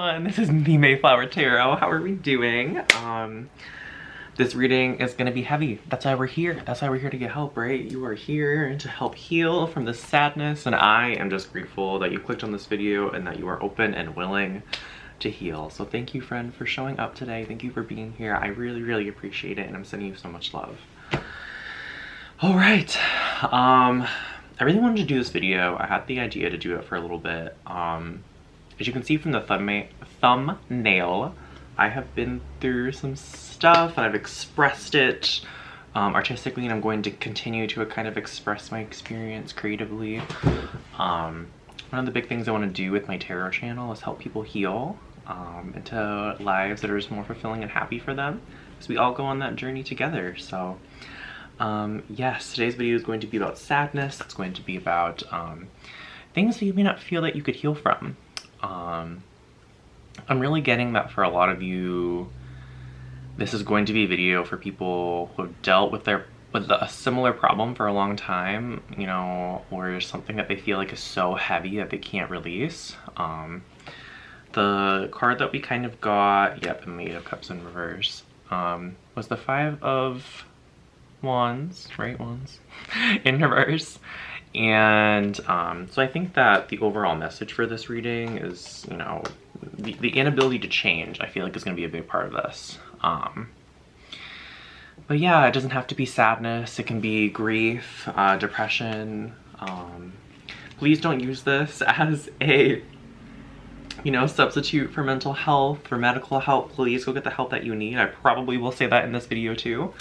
everyone, this is the Mayflower Tarot. How are we doing? This reading is gonna be heavy. That's why we're here. That's why we're here to get help, right? You are here to help heal from this sadness, and I am just grateful that you clicked on this video and that you are open and willing to heal. So thank you, friend, for showing up today. Thank you for being here. I really, really appreciate it, and I'm sending you so much love. All right. I really wanted to do this video. I had the idea to do it for a little bit. As you can see from the thumbnail, I have been through some stuff and I've expressed it artistically, and I'm going to continue to kind of express my experience creatively. One of the big things I want to do with my tarot channel is help people heal into lives that are just more fulfilling and happy for them, because we all go on that journey together. So yes, today's video is going to be about sadness. It's going to be about things that you may not feel that you could heal from. I'm really getting that for a lot of you, this is going to be a video for people who have dealt with a similar problem for a long time, you know, or something that they feel like is so heavy that they can't release. The card that we kind of got, yep, the Eight of Cups in reverse, was the Five of Wands, right? Wands in reverse. And so I think that the overall message for this reading is, you know, the inability to change, I feel like, is going to be a big part of this. But yeah, it doesn't have to be sadness. It can be grief, depression. Please don't use this as a, you know, substitute for mental health, for medical help. Please go get the help that you need. I probably will say that in this video too,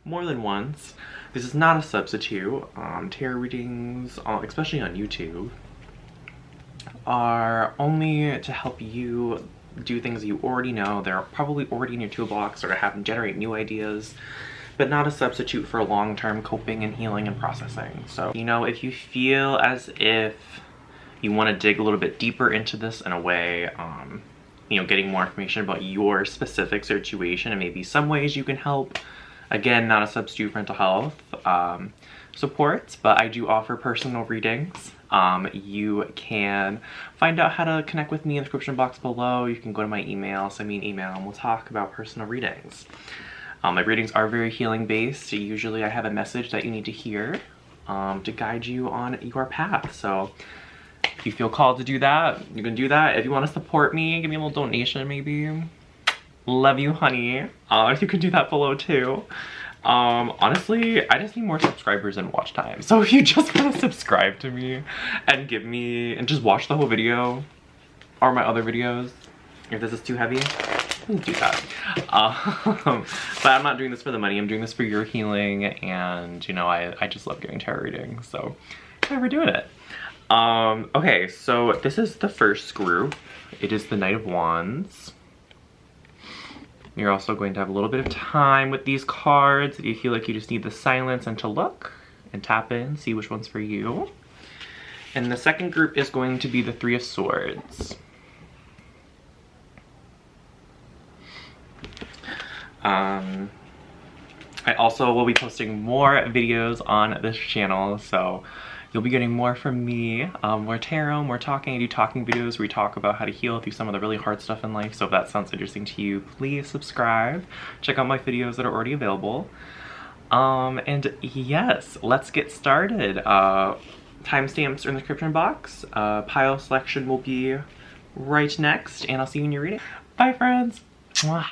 more than once. This is not a substitute. Tarot readings, especially on YouTube, are only to help you do things you already know. They're probably already in your toolbox, or to have them generate new ideas, but not a substitute for long-term coping and healing and processing. So, you know, if you feel as if you want to dig a little bit deeper into this in a way, you know, getting more information about your specific situation and maybe some ways you can help. Again, not a substitute for mental health supports, but I do offer personal readings. You can find out how to connect with me in the description box below. You can go to my email, send me an email, and we'll talk about personal readings. My readings are very healing based. So usually I have a message that you need to hear to guide you on your path. So if you feel called to do that, you can do that. If you want to support me, give me a little donation maybe. Love you, honey. You can do that below too. Honestly, I just need more subscribers and watch time. So if you just want to subscribe to me and give me, and just watch the whole video or my other videos, if this is too heavy, please do that. But I'm not doing this for the money. I'm doing this for your healing, and you know, I just love giving tarot readings, so that's why we're doing it. Okay, so this is the first group. It is the Knight of Wands. You're also going to have a little bit of time with these cards if you feel like you just need the silence and to look and tap in, see which one's for you. And the second group is going to be the Three of Swords. I also will be posting more videos on this channel, so you'll be getting more from me, more tarot, more talking. I do talking videos where we talk about how to heal through some of the really hard stuff in life. So if that sounds interesting to you, please subscribe. Check out my videos that are already available. And yes, let's get started. Timestamps are in the description box. Pile selection will be right next, and I'll see you in your reading. Bye, friends. Mwah.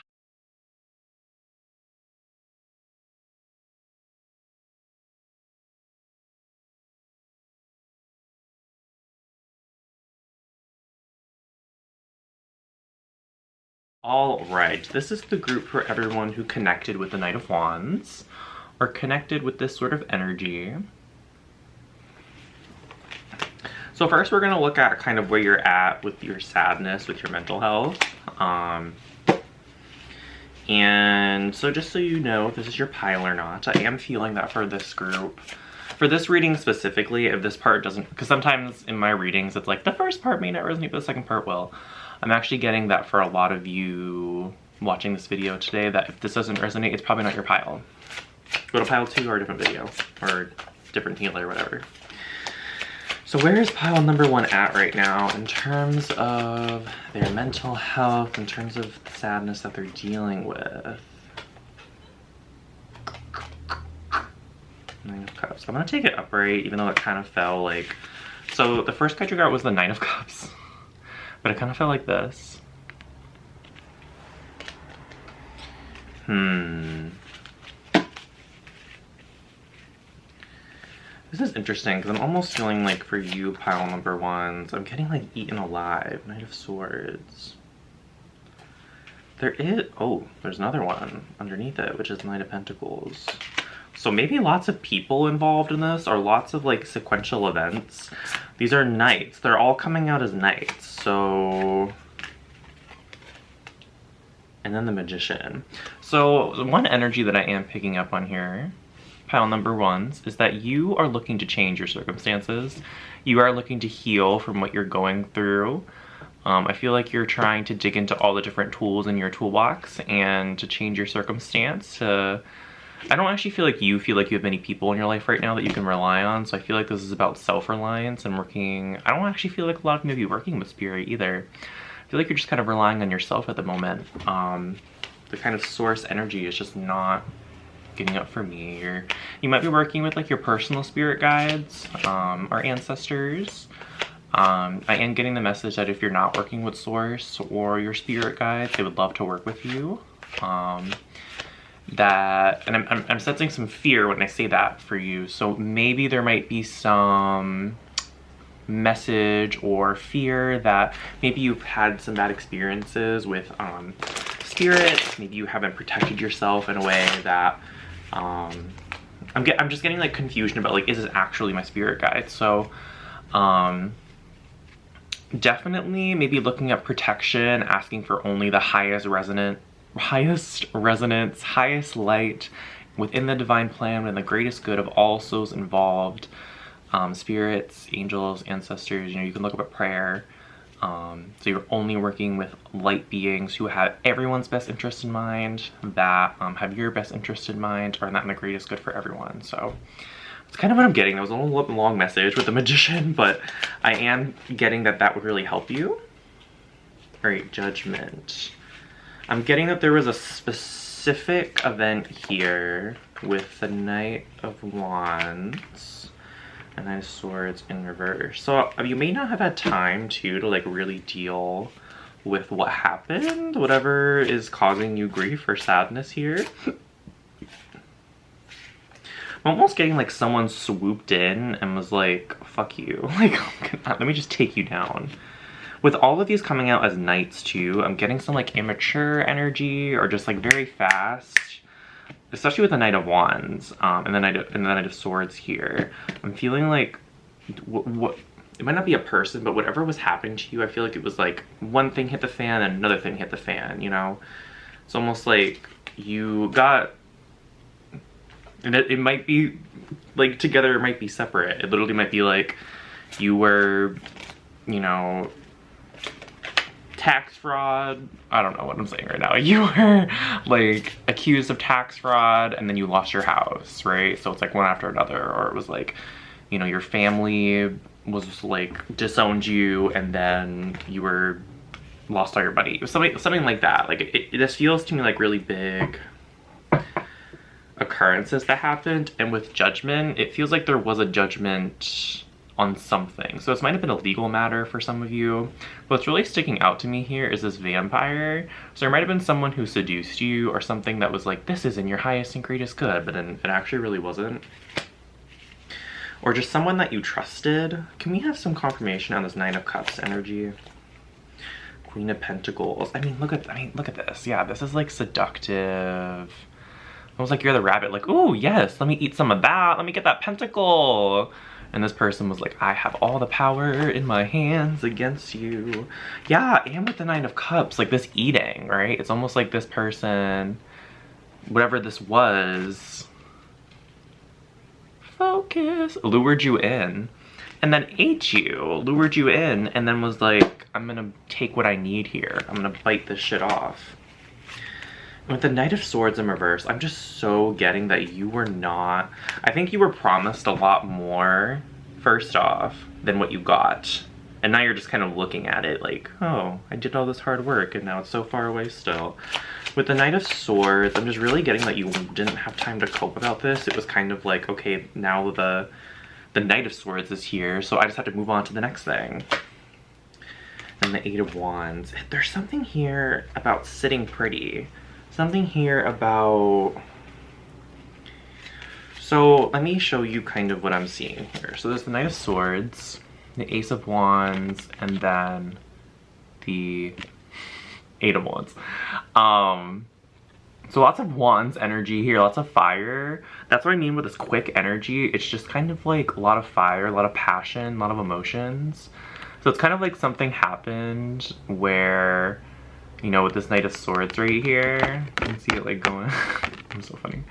All right, this is the group for everyone who connected with the Knight of Wands or connected with this sort of energy. So first we're going to look at kind of where you're at with your sadness, with your mental health. And so just so you know if this is your pile or not, I am feeling that for this group. For this reading specifically, if this part doesn't, because sometimes in my readings it's like the first part may not resonate, but the second part will. I'm actually getting that for a lot of you watching this video today, that if this doesn't resonate, it's probably not your pile. Go to pile 2 or a different video, or different healer or whatever. So where is pile number 1 at right now in terms of their mental health, in terms of the sadness that they're dealing with? 9 of Cups. I'm gonna take it upright, even though it kind of fell like... So the first card you got was the 9 of Cups, but it kind of felt like this. This is interesting because I'm almost feeling like for you, pile number 1s, I'm getting like eaten alive. Knight of Swords. There is, oh, there's another one underneath it, which is Knight of Pentacles. So maybe lots of people involved in this, or lots of like sequential events. These are knights. They're all coming out as knights. So, and then the Magician. So one energy that I am picking up on here, pile number 1s, is that you are looking to change your circumstances. You are looking to heal from what you're going through. I feel like you're trying to dig into all the different tools in your toolbox and to change your circumstance. I don't actually feel like you have many people in your life right now that you can rely on, so I feel like this is about self-reliance and working. I don't actually feel like a lot of you may be working with spirit either. I feel like you're just kind of relying on yourself at the moment. The kind of source energy is just not getting up for me. You might be working with like your personal spirit guides or ancestors. I am getting the message that if you're not working with source or your spirit guides, they would love to work with you. And I'm sensing some fear when I say that for you. So maybe there might be some message or fear that maybe you've had some bad experiences with spirits. Maybe you haven't protected yourself in a way that I'm just getting like confusion about like, is this actually my spirit guide? So definitely maybe looking at protection, asking for only the highest resonance, highest light within the divine plan and the greatest good of all souls involved. Spirits, angels, ancestors, you can look up a prayer. So you're only working with light beings who have everyone's best interest in mind, that have your best interest in mind, or that in the greatest good for everyone. So that's kind of what I'm getting. That was a little long message with the Magician, but I am getting that would really help you. All right, Judgment. I'm getting that there was a specific event here with the Knight of Wands and Knight of Swords in reverse. So you may not have had time to like really deal with what happened, whatever is causing you grief or sadness here. I'm almost getting like someone swooped in and was like, fuck you, like, let me just take you down. With all of these coming out as knights too, I'm getting some like immature energy or just like very fast, especially with the Knight of Wands and the Knight of Swords here. I'm feeling like what it might not be a person, but whatever was happening to you, I feel like it was like one thing hit the fan and another thing hit the fan, you know? It's almost like you got, and it might be like together, it might be separate. It literally might be like you were, you know, tax fraud. I don't know what I'm saying right now. You were like accused of tax fraud and then you lost your house, right? So it's like one after another. Or it was like, you know, your family was like disowned you and then you were lost all your money. It was something like that. Like it just feels to me like really big occurrences that happened. And with Judgment, it feels like there was a judgment on something. So this might have been a legal matter for some of you. What's really sticking out to me here is this vampire. So there might have been someone who seduced you or something that was like, this is in your highest and greatest good, but then it actually really wasn't. Or just someone that you trusted. Can we have some confirmation on this Nine of Cups energy? Queen of Pentacles. I mean, look at this. Yeah, this is like seductive. Almost like you're the rabbit, like, ooh, yes, let me eat some of that. Let me get that pentacle. And this person was like, I have all the power in my hands against you. Yeah, and with the Nine of Cups, like this eating, right? It's almost like this person, whatever this was, focus, lured you in and then ate you, lured you in and then was like, I'm gonna take what I need here. I'm gonna bite this shit off. With the Knight of Swords in reverse, I'm just so getting that you were not, I think you were promised a lot more first off, than what you got. And now you're just kind of looking at it like, oh, I did all this hard work and now it's so far away still. With the Knight of Swords, I'm just really getting that you didn't have time to cope about this. It was kind of like, okay, now the Knight of Swords is here, so I just have to move on to the next thing. And the Eight of Wands. There's something here about sitting pretty. Something here about... So let me show you kind of what I'm seeing here. So there's the Knight of Swords, the Ace of Wands, and then the Eight of Wands. So lots of wands energy here, lots of fire. That's what I mean with this quick energy. It's just kind of like a lot of fire, a lot of passion, a lot of emotions. So it's kind of like something happened where, you know, with this Knight of Swords right here, you can see it like going, it's so funny.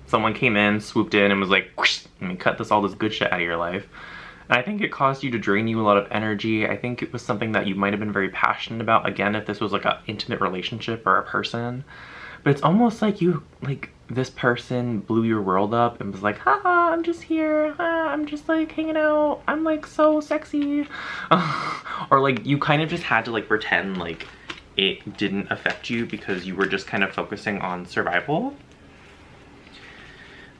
Someone came in, swooped in, and was like, whoosh, let me cut all this good shit out of your life. And I think it caused you to drain you a lot of energy. I think it was something that you might have been very passionate about. Again, if this was like an intimate relationship or a person. But it's almost like you, like, this person blew your world up and was like, haha, I'm just here. I'm just like hanging out. I'm like so sexy. Or like you kind of just had to like pretend like it didn't affect you because you were just kind of focusing on survival.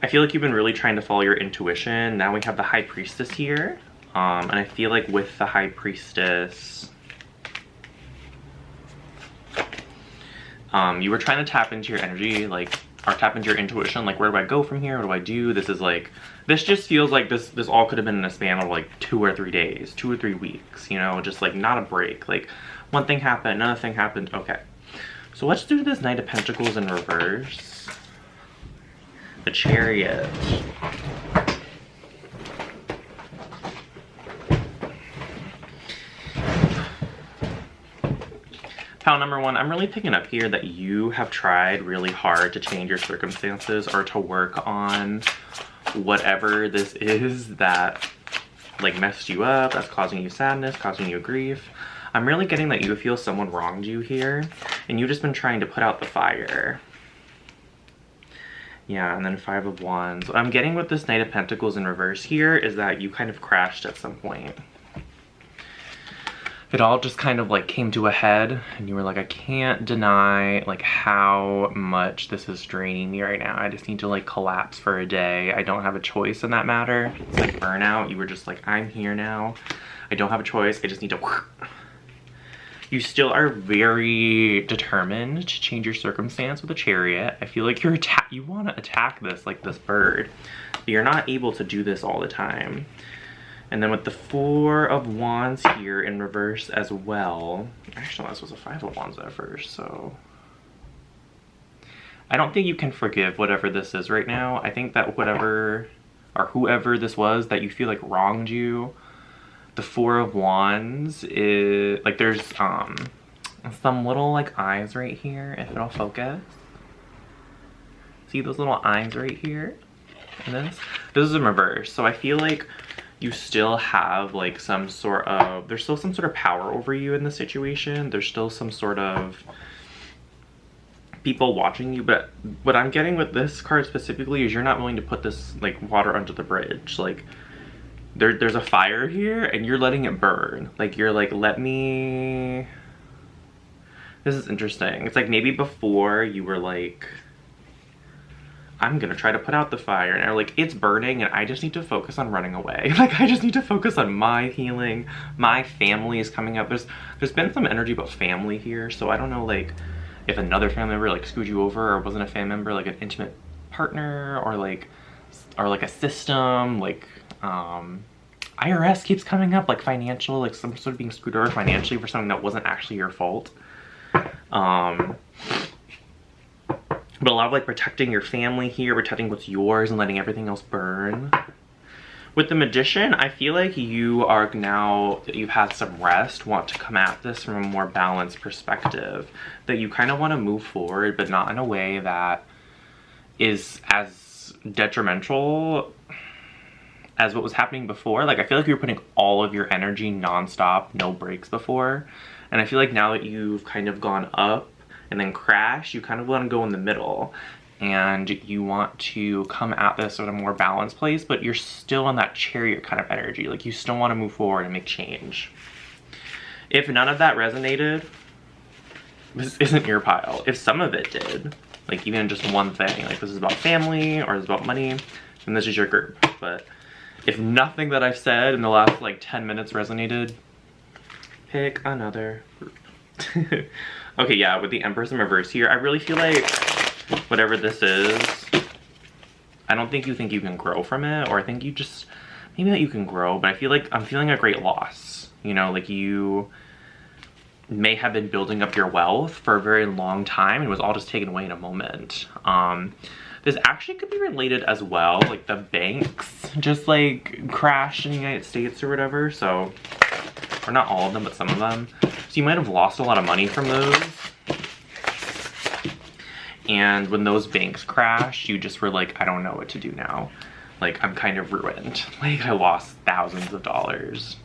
I feel like you've been really trying to follow your intuition. Now we have the High Priestess here. And I feel like with the High Priestess, you were trying to tap into your energy, like, or tap into your intuition, like, where do I go from here? What do I do? This is like, this just feels like this all could have been in a span of like 2 or 3 days, 2 or 3 weeks, you know, just like not a break. Like one thing happened, another thing happened. Okay. So let's do this Knight of Pentacles in reverse. The Chariot. Pile number 1, I'm really picking up here that you have tried really hard to change your circumstances or to work on whatever this is that like messed you up, that's causing you sadness, causing you grief. I'm really getting that you feel someone wronged you here and you've just been trying to put out the fire. Yeah, and then Five of Wands. What I'm getting with this Knight of Pentacles in reverse here is that you kind of crashed at some point. It all just kind of like came to a head and you were like, I can't deny like how much this is draining me right now. I just need to like collapse for a day. I don't have a choice in that matter. It's like burnout. You were just like, I'm here now. I don't have a choice. I just need to... You still are very determined to change your circumstance with a Chariot. I feel like you want to attack this like this bird, but you're not able to do this all the time. And then with the Four of Wands here in reverse as well. Actually, this was a Five of Wands at first, so... I don't think you can forgive whatever this is right now. I think that whatever, or whoever this was that you feel like wronged you, the Four of Wands is, like there's some little like eyes right here, if it'll focus. See those little eyes right here? And this is in reverse. So I feel like you still have like some sort of, there's still some sort of power over you in the situation. There's still some sort of people watching you, but what I'm getting with this card specifically is you're not willing to put this like water under the bridge. Like there's a fire here and you're letting it burn. Like you're like, let me, this is interesting. It's like maybe before you were like, I'm gonna try to put out the fire, and like it's burning and I just need to focus on running away. Like I just need to focus on my healing. My family is coming up. There's been some energy about family here, so I don't know like if another family member like screwed you over or wasn't a family member, like an intimate partner or like a system, like IRS keeps coming up, like financial, like some sort of being screwed over financially for something that wasn't actually your fault. But a lot of like protecting your family here, protecting what's yours and letting everything else burn. With the Magician, I feel like you are now that you've had some rest, want to come at this from a more balanced perspective. That you kind of want to move forward, but not in a way that is as detrimental as what was happening before. Like I feel like you were putting all of your energy nonstop, no breaks before. And I feel like now that you've kind of gone up and then crash, you kind of want to go in the middle. and you want to come at this at a more balanced place, but you're still in that chariot kind of energy. Like you still want to move forward and make change. If none of that resonated, this isn't your pile. If some of it did, like even just one thing, like this is about family or this is about money, then this is your group. But if nothing that I've said in the last like 10 minutes resonated, pick another group. Okay, yeah, with the Empress in reverse here, I really feel like whatever this is, I don't think you can grow from it, or I think you just, maybe that you can grow, but I feel like I'm feeling a great loss. You know, like you may have been building up your wealth for a very long time and it was all just taken away in a moment. This actually could be related as well, like the banks just like crashed in the United States or whatever, so, or not all of them, but some of them. So you might have lost a lot of money from those. And when those banks crashed, you just were like, I don't know what to do now. Like, I'm kind of ruined. Like, I lost thousands of dollars.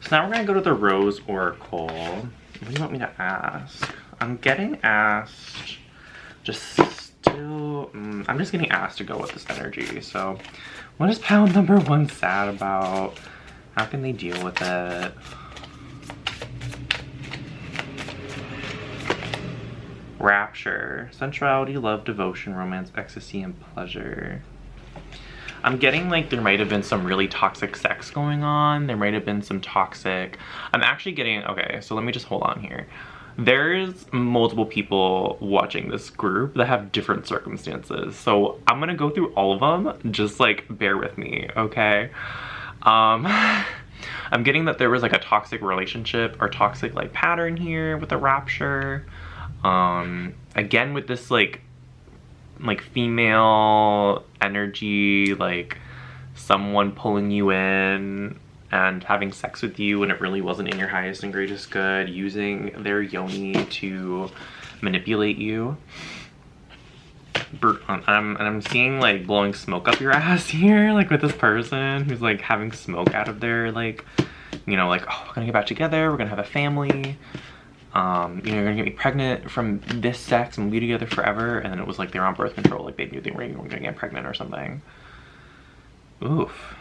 So now we're gonna go to the Rose Oracle. What do you want me to ask? I'm getting asked, I'm just getting asked to go with this energy. So, what is pile number 1 sad about? How can they deal with it? Rapture, sensuality, love, devotion, romance, ecstasy, and pleasure. I'm getting like there might have been some really toxic sex going on. There might have been some toxic, I'm actually getting, okay, so let me just hold on here. There's multiple people watching this group that have different circumstances. So I'm gonna go through all of them, just like bear with me, okay? I'm getting that there was like a toxic relationship or toxic like pattern here with the rapture. Again with this like female energy, like someone pulling you in and having sex with you when it really wasn't in your highest and greatest good, using their yoni to manipulate you. I'm seeing like blowing smoke up your ass here, like with this person who's like having smoke out of their like, you know, like, oh, we're gonna get back together, we're gonna have a family. You know, you're gonna get me pregnant from this sex and we'll be together forever. And then it was like they were on birth control, like they knew they were gonna get pregnant or something. Oof.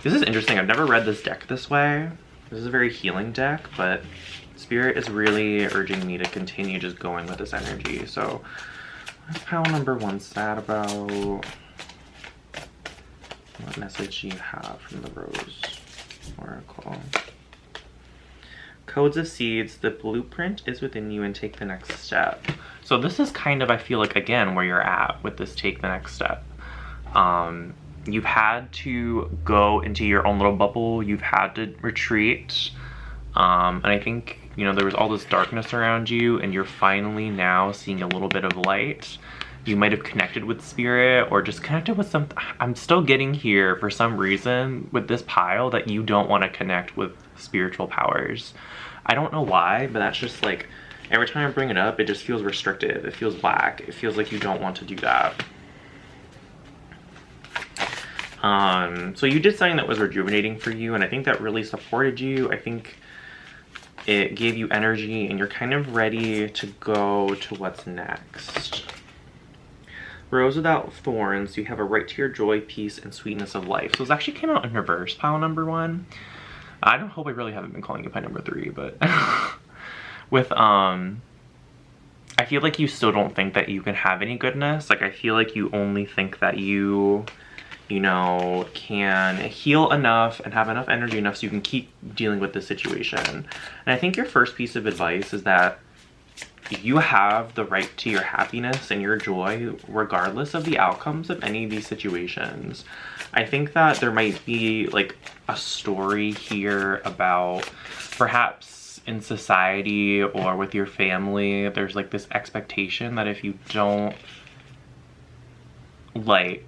This is interesting. I've never read this deck this way. This is a very healing deck, but Spirit is really urging me to continue just going with this energy. So, what's pile number 1 sad about? What message do you have from the Rose Oracle? Codes of Seeds, the blueprint is within you and take the next step. So this is kind of, I feel like, again, where you're at with this take the next step. You've had to go into your own little bubble. You've had to retreat. And I think, you know, there was all this darkness around you and you're finally now seeing a little bit of light. You might have connected with Spirit or just connected with some, I'm still getting here for some reason with this pile that you don't want to connect with spiritual powers. I don't know why, but that's just like, every time I bring it up, it just feels restrictive. It feels black. It feels like you don't want to do that. So you did something that was rejuvenating for you, and I think that really supported you. I think it gave you energy, and you're kind of ready to go to what's next. Rose without thorns, you have a right to your joy, peace, and sweetness of life. So this actually came out in reverse, pile number 1. I don't hope I really haven't been calling you pile number 3, but with, I feel like you still don't think that you can have any goodness. Like, I feel like you only think that you know, can heal enough and have enough energy enough so you can keep dealing with this situation. And I think your first piece of advice is that you have the right to your happiness and your joy regardless of the outcomes of any of these situations. I think that there might be like a story here about perhaps in society or with your family, there's like this expectation that if you don't like,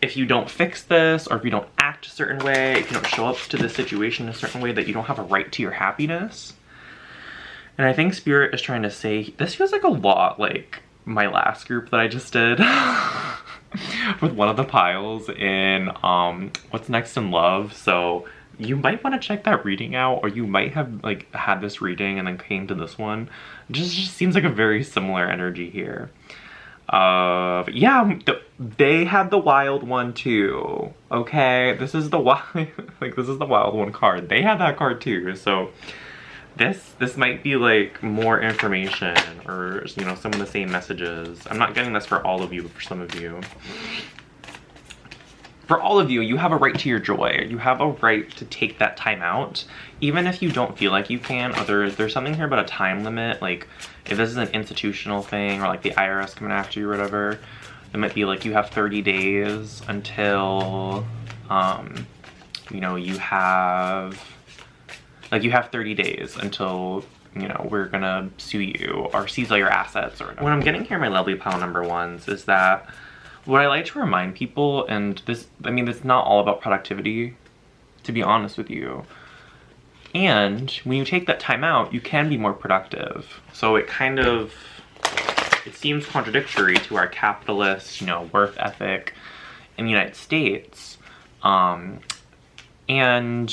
if you don't fix this, or if you don't act a certain way, if you don't show up to the situation in a certain way, that you don't have a right to your happiness. And I think Spirit is trying to say, this feels like a lot like my last group that I just did with one of the piles in What's Next in Love. So you might want to check that reading out, or you might have like had this reading and then came to this one. Just seems like a very similar energy here. But yeah, they had the wild one too. Okay, this is the wild, like this is the wild one card. They had that card too. So this might be like more information, or you know, some of the same messages. I'm not getting this for all of you, but for some of you. For all of you, you have a right to your joy. You have a right to take that time out, even if you don't feel like you can. Or there's something here about a time limit. Like if this is an institutional thing, or like the IRS coming after you or whatever, it might be like you have 30 days until, you know, you have 30 days until, you know, we're gonna sue you or seize all your assets or whatever. What I'm getting here, my lovely pile number ones, is that what I like to remind people, and this, I mean, it's not all about productivity, to be honest with you. And when you take that time out, you can be more productive. So it kind of, it seems contradictory to our capitalist, you know, worth ethic in the United States. And,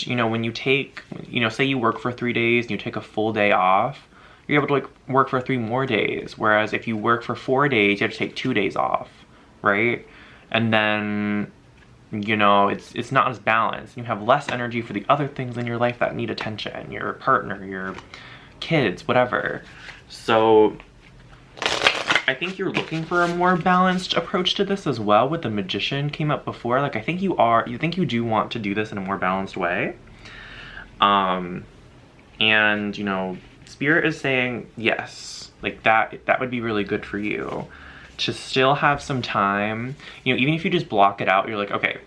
you know, when you take, you know, say you work for 3 days and you take a full day off, you're able to like work for 3 more days. Whereas if you work for 4 days, you have to take 2 days off. Right? And then, you know, it's not as balanced. You have less energy for the other things in your life that need attention, your partner, your kids, whatever. So I think you're looking for a more balanced approach to this as well. With the Magician came up before. Like I think you do want to do this in a more balanced way. And you know, Spirit is saying yes, like that would be really good for you. To still have some time, you know, even if you just block it out, you're like, okay,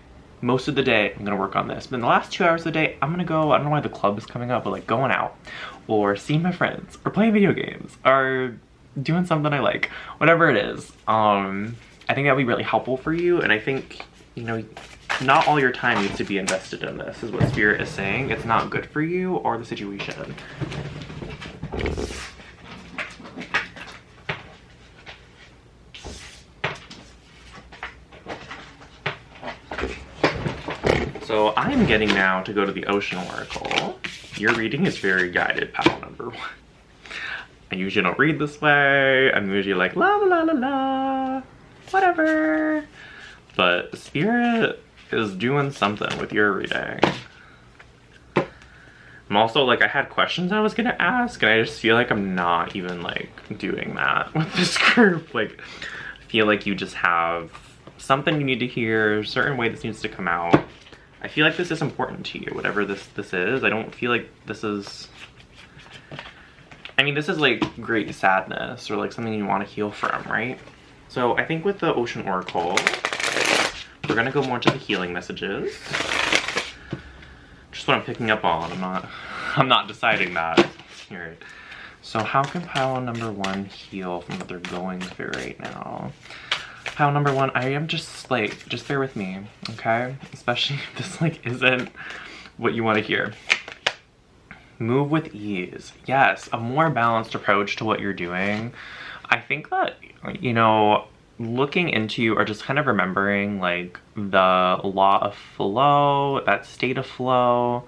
most of the day I'm gonna work on this, but in the last 2 hours of the day, I'm gonna go, I don't know why the club is coming up, but like going out, or seeing my friends, or playing video games, or doing something I like, whatever it is. I think that'll be really helpful for you, and I think, you know, not all your time needs to be invested in this, is what Spirit is saying. It's not good for you or the situation. So I'm getting now to go to the Ocean Oracle. Your reading is very guided, pile number 1. I usually don't read this way. I'm usually like, la la la la la, whatever. But Spirit is doing something with your reading. I'm also like, I had questions I was gonna ask, and I just feel like I'm not even like doing that with this group. Like, I feel like you just have something you need to hear, a certain way this needs to come out. I feel like this is important to you, whatever this is. I don't feel like this is, I mean, this is like great sadness or like something you want to heal from, right? So I think with the Ocean Oracle, we're gonna go more to the healing messages. Just what I'm picking up on. I'm not deciding that. All right. So how can pile number 1 heal from what they're going through right now? Pile number 1, I am just like, just bear with me, okay? Especially if this like isn't what you want to hear. Move with ease. Yes, a more balanced approach to what you're doing. I think that, you know, looking into or just kind of remembering like the law of flow, that state of flow.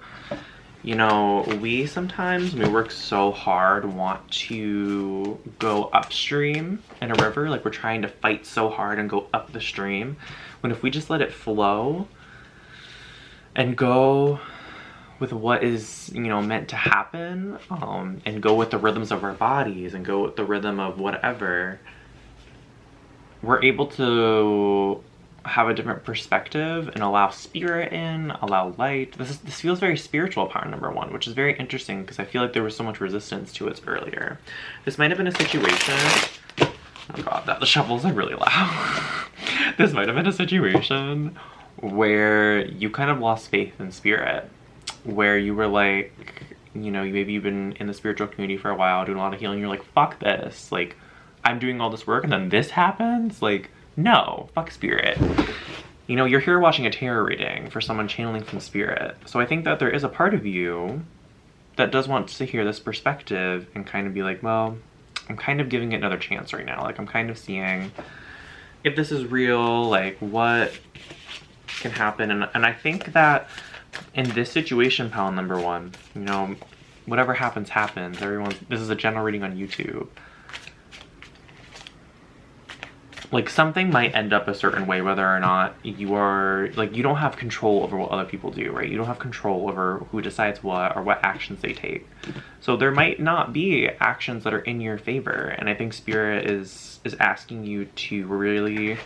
You know, we sometimes, when we work so hard, want to go upstream in a river. Like we're trying to fight so hard and go up the stream. When if we just let it flow and go with what is, you know, meant to happen, and go with the rhythms of our bodies and go with the rhythm of whatever, we're able to have a different perspective and allow Spirit in, allow light. This feels very spiritual, power number 1, which is very interesting because I feel like there was so much resistance to it earlier. This might have been a situation, oh god, the shovels are really loud. This might have been a situation where you kind of lost faith in Spirit, where you were like, you know, maybe you've been in the spiritual community for a while, doing a lot of healing, you're like, fuck this, like, I'm doing all this work and then this happens? Like, no, fuck Spirit. You know, you're here watching a tarot reading for someone channeling from Spirit. So I think that there is a part of you that does want to hear this perspective and kind of be like, well, I'm kind of giving it another chance right now. Like, I'm kind of seeing if this is real, like, what can happen. And I think that In this situation, pal number one, you know, whatever happens, happens. This is a general reading on YouTube. Like, something might end up a certain way, whether or not you are, like, you don't have control over what other people do, right? You don't have control over who decides what or what actions they take. So there might not be actions that are in your favor. And I think Spirit is asking you to really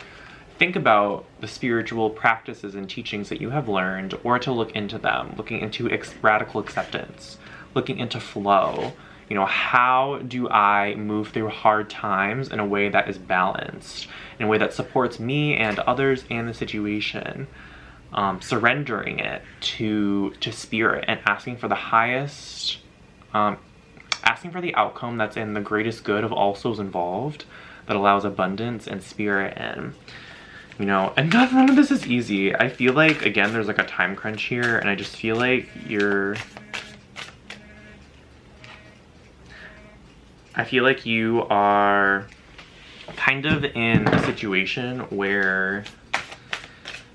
think about the spiritual practices and teachings that you have learned, or to look into them, looking into radical acceptance, looking into flow. You know, how do I move through hard times in a way that is balanced, in a way that supports me and others and the situation? Surrendering it to Spirit and asking for the highest, asking for the outcome that's in the greatest good of all souls involved, that allows abundance and Spirit. And, you know, and none of this is easy. I feel like, again, there's like a time crunch here, and I just feel like I feel like you are kind of in a situation where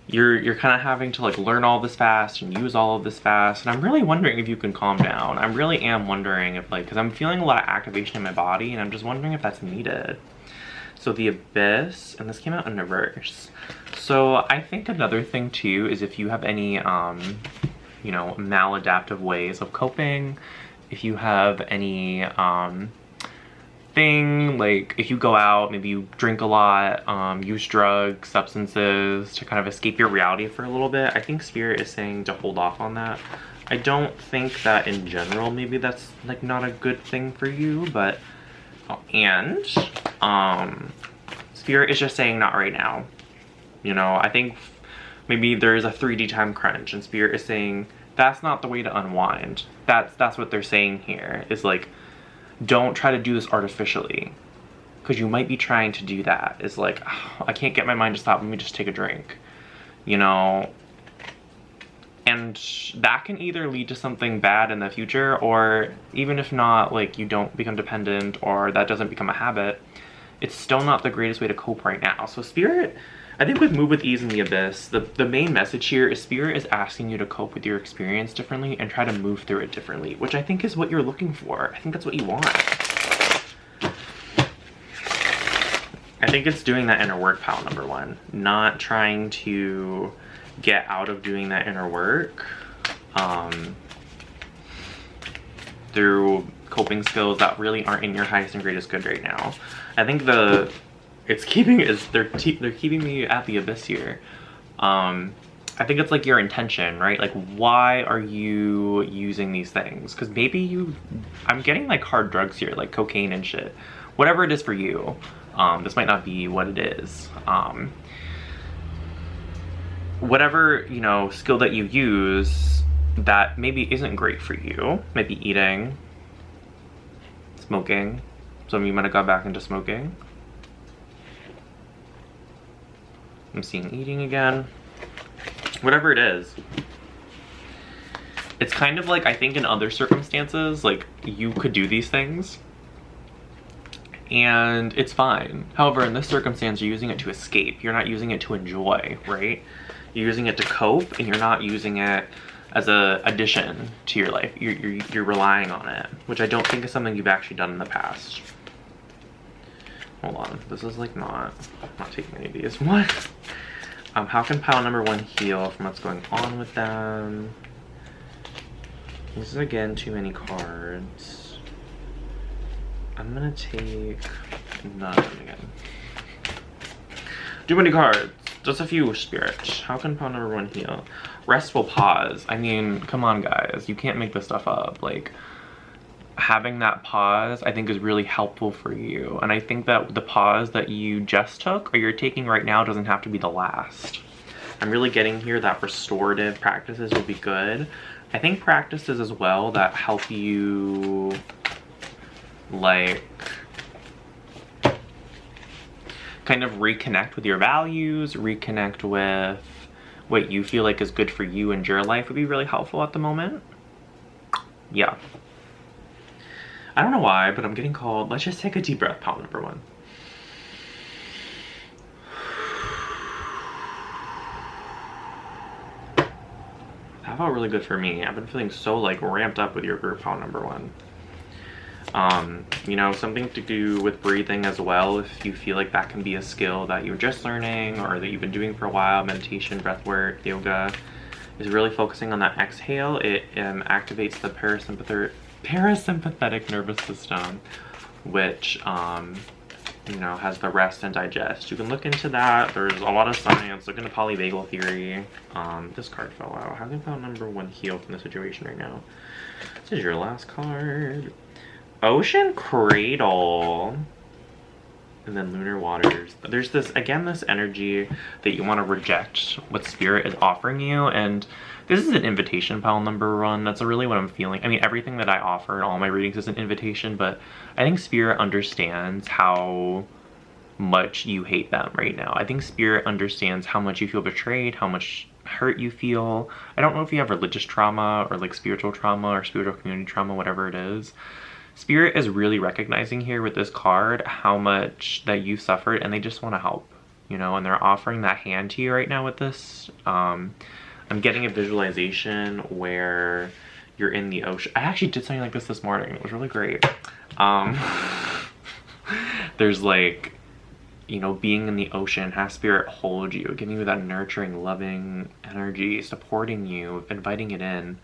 you're kind of having to like learn all this fast and use all of this fast, and I'm really wondering if you can calm down. I really am wondering if, like, because I'm feeling a lot of activation in my body, and I'm just wondering if that's needed. So the Abyss, and this came out in reverse. So I think another thing too is if you have any, you know, maladaptive ways of coping, if you have any, thing, like if you go out, maybe you drink a lot, use drugs, substances to kind of escape your reality for a little bit, I think Spirit is saying to hold off on that. I don't think that in general, maybe that's like not a good thing for you, but, and, Spirit is just saying not right now. You know, I think maybe there's a 3D time crunch, and Spirit is saying that's not the way to unwind. That's what they're saying here, is like, don't try to do this artificially, because you might be trying to do that. It's like, oh, I can't get my mind to stop, let me just take a drink, you know? And that can either lead to something bad in the future, or even if not, like, you don't become dependent, or that doesn't become a habit, it's still not the greatest way to cope right now. So Spirit, I think with Move With Ease in the Abyss, the main message here is Spirit is asking you to cope with your experience differently and try to move through it differently, which I think is what you're looking for. I think that's what you want. I think it's doing that inner work, pal number one. Not trying to get out of doing that inner work through coping skills that really aren't in your highest and greatest good right now. I think they're keeping me at the Abyss here. I think it's like your intention, right? Like, why are you using these things? Because maybe I'm getting like hard drugs here, like cocaine and shit. Whatever it is for you, this might not be what it is. Whatever, you know, skill that you use that maybe isn't great for you, maybe eating, smoking. Some of you might have got back into smoking. I'm seeing eating again. Whatever it is. It's kind of like, I think in other circumstances, like, you could do these things and it's fine. However, in this circumstance, you're using it to escape. You're not using it to enjoy, right? You're using it to cope, and you're not using it as a addition to your life. You're relying on it, which I don't think is something you've actually done in the past. Hold on, this is like not taking any of these. What? How can pile number one heal from what's going on with them? This is again too many cards. I'm gonna take none of them again. Too many cards. Just a few, Spirit. How can pile number one heal? Restful pause. I mean, come on, guys. You can't make this stuff up. Like, having that pause, I think, is really helpful for you. And I think that the pause that you just took, or you're taking right now, doesn't have to be the last. I'm really getting here that restorative practices will be good. I think practices as well that help you, like, kind of reconnect with your values, reconnect with what you feel like is good for you and your life would be really helpful at the moment. Yeah. I don't know why, but I'm getting called. Let's just take a deep breath, pile number one. felt really good for me. I've been feeling so like ramped up with your group pal number 1. You know, something to do with breathing as well, if you feel like that can be a skill that you're just learning or that you've been doing for a while. Meditation, breath work, yoga is really focusing on that exhale. It activates the parasympathetic nervous system, which you know, has the rest and digest. You can look into that. There's a lot of science. Look into polyvagal theory. This card fell out. How can pal number 1 heal from the situation right now? This is your last card. Ocean Cradle. And then Lunar Waters. There's this, again, this energy that you want to reject what Spirit is offering you. And this is an invitation, pal number 1. That's really what I'm feeling. I mean, everything that I offer in all my readings is an invitation, but I think Spirit understands how much you hate them right now. I think Spirit understands how much you feel betrayed, how much hurt you feel. I don't know if you have religious trauma or like spiritual trauma or spiritual community trauma, whatever it is. Spirit is really recognizing here with this card how much that you suffered, and they just want to help, you know, and they're offering that hand to you right now with this. I'm getting a visualization where you're in the ocean. I actually did something like this morning. It was really great. There's like, you know, being in the ocean, have Spirit hold you, giving you that nurturing, loving energy, supporting you, inviting it in.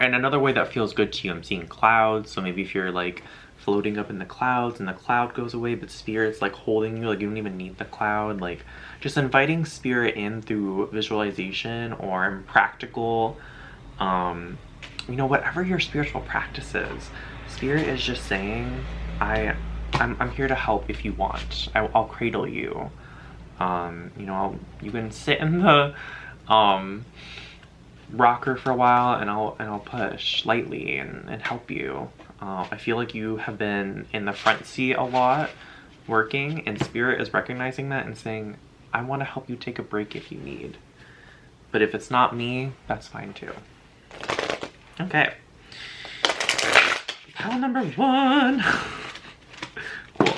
And another way that feels good to you, I'm seeing clouds. So maybe if you're like floating up in the clouds and the cloud goes away, but Spirit's like holding you, like you don't even need the cloud. Like just inviting Spirit in through visualization or practical, you know, whatever your spiritual practice is. Spirit is just saying, I'm here to help if you want. I'll cradle you. You know, you can sit in the rocker for a while, and I'll push lightly and help you. I feel like you have been in the front seat a lot working, and Spirit is recognizing that and saying, I want to help you take a break if you need. But if it's not me, that's fine too. Okay. Pile number 1. Cool.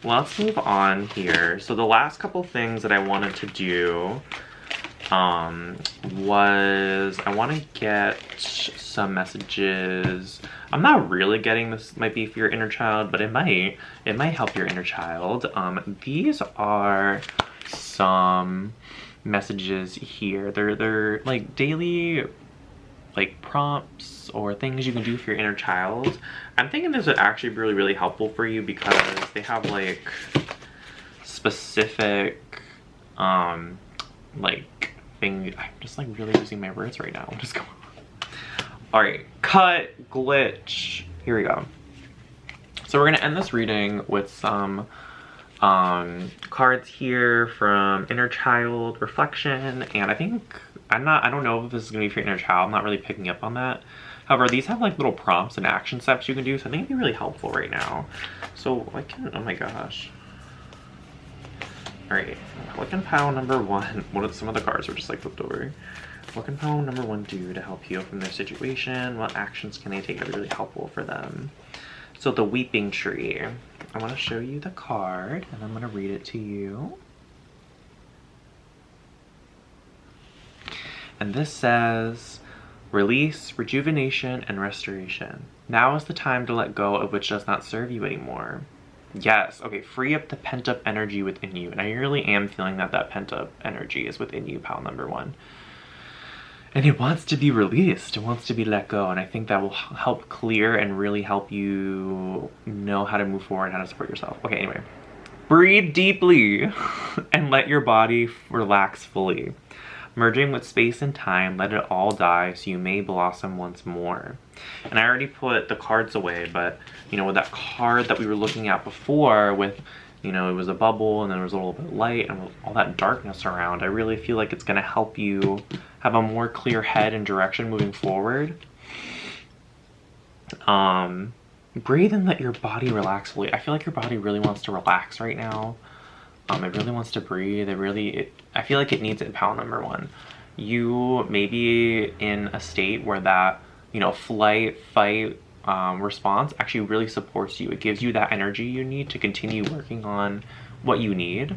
Let's move on here. So the last couple things that I wanted to do was I want to get some messages. I'm not really getting this, might be for your inner child, but it might help your inner child. These are some messages here. They're like daily like prompts or things you can do for your inner child. I'm thinking this would actually be really, really helpful for you because they have like specific like thing. I'm just like really losing my words right now. Just go. All right, cut, glitch. Here we go. So we're gonna end this reading with some cards here from inner child reflection, and I think I don't know if this is gonna be for your inner child. I'm not really picking up on that. However, these have like little prompts and action steps you can do, so I think it'd be really helpful right now. So I can, oh my gosh. All right, what can pile number 1, what are some of the cards were just like flipped over. What can pile number 1 do to help heal from their situation? What actions can they take that are really helpful for them? So the weeping tree. I want to show you the card and I'm going to read it to you. And this says, release, rejuvenation, and restoration. Now is the time to let go of which does not serve you anymore. Yes, okay, free up the pent-up energy within you. And I really am feeling that pent-up energy is within you, pal number 1. And it wants to be released. It wants to be let go. And I think that will help clear and really help you know how to move forward, how to support yourself. Okay, anyway. Breathe deeply and let your body relax fully. Merging with space and time, let it all die so you may blossom once more. And I already put the cards away, but you know, with that card that we were looking at before with, you know, it was a bubble and then there was a little bit of light and all that darkness around, I really feel like it's gonna help you have a more clear head and direction moving forward. Breathe and let your body relax fully. I feel like your body really wants to relax right now. It really wants to breathe. I feel like it needs it, pal number 1. You may be in a state where that, you know, flight, fight response actually really supports you. It gives you that energy you need to continue working on what you need.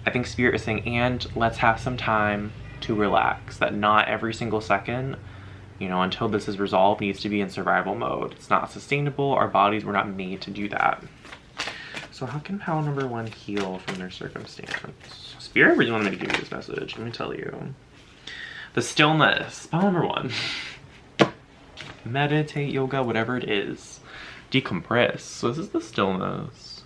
I think Spirit is saying, and let's have some time to relax. That not every single second, you know, until this is resolved, needs to be in survival mode. It's not sustainable. Our bodies were not made to do that. So how can pal number 1 heal from their circumstance? Spirit really wanted me to give you this message. Let me tell you. The stillness. Pal number 1. Meditate, yoga, whatever it is. Decompress. So this is the stillness.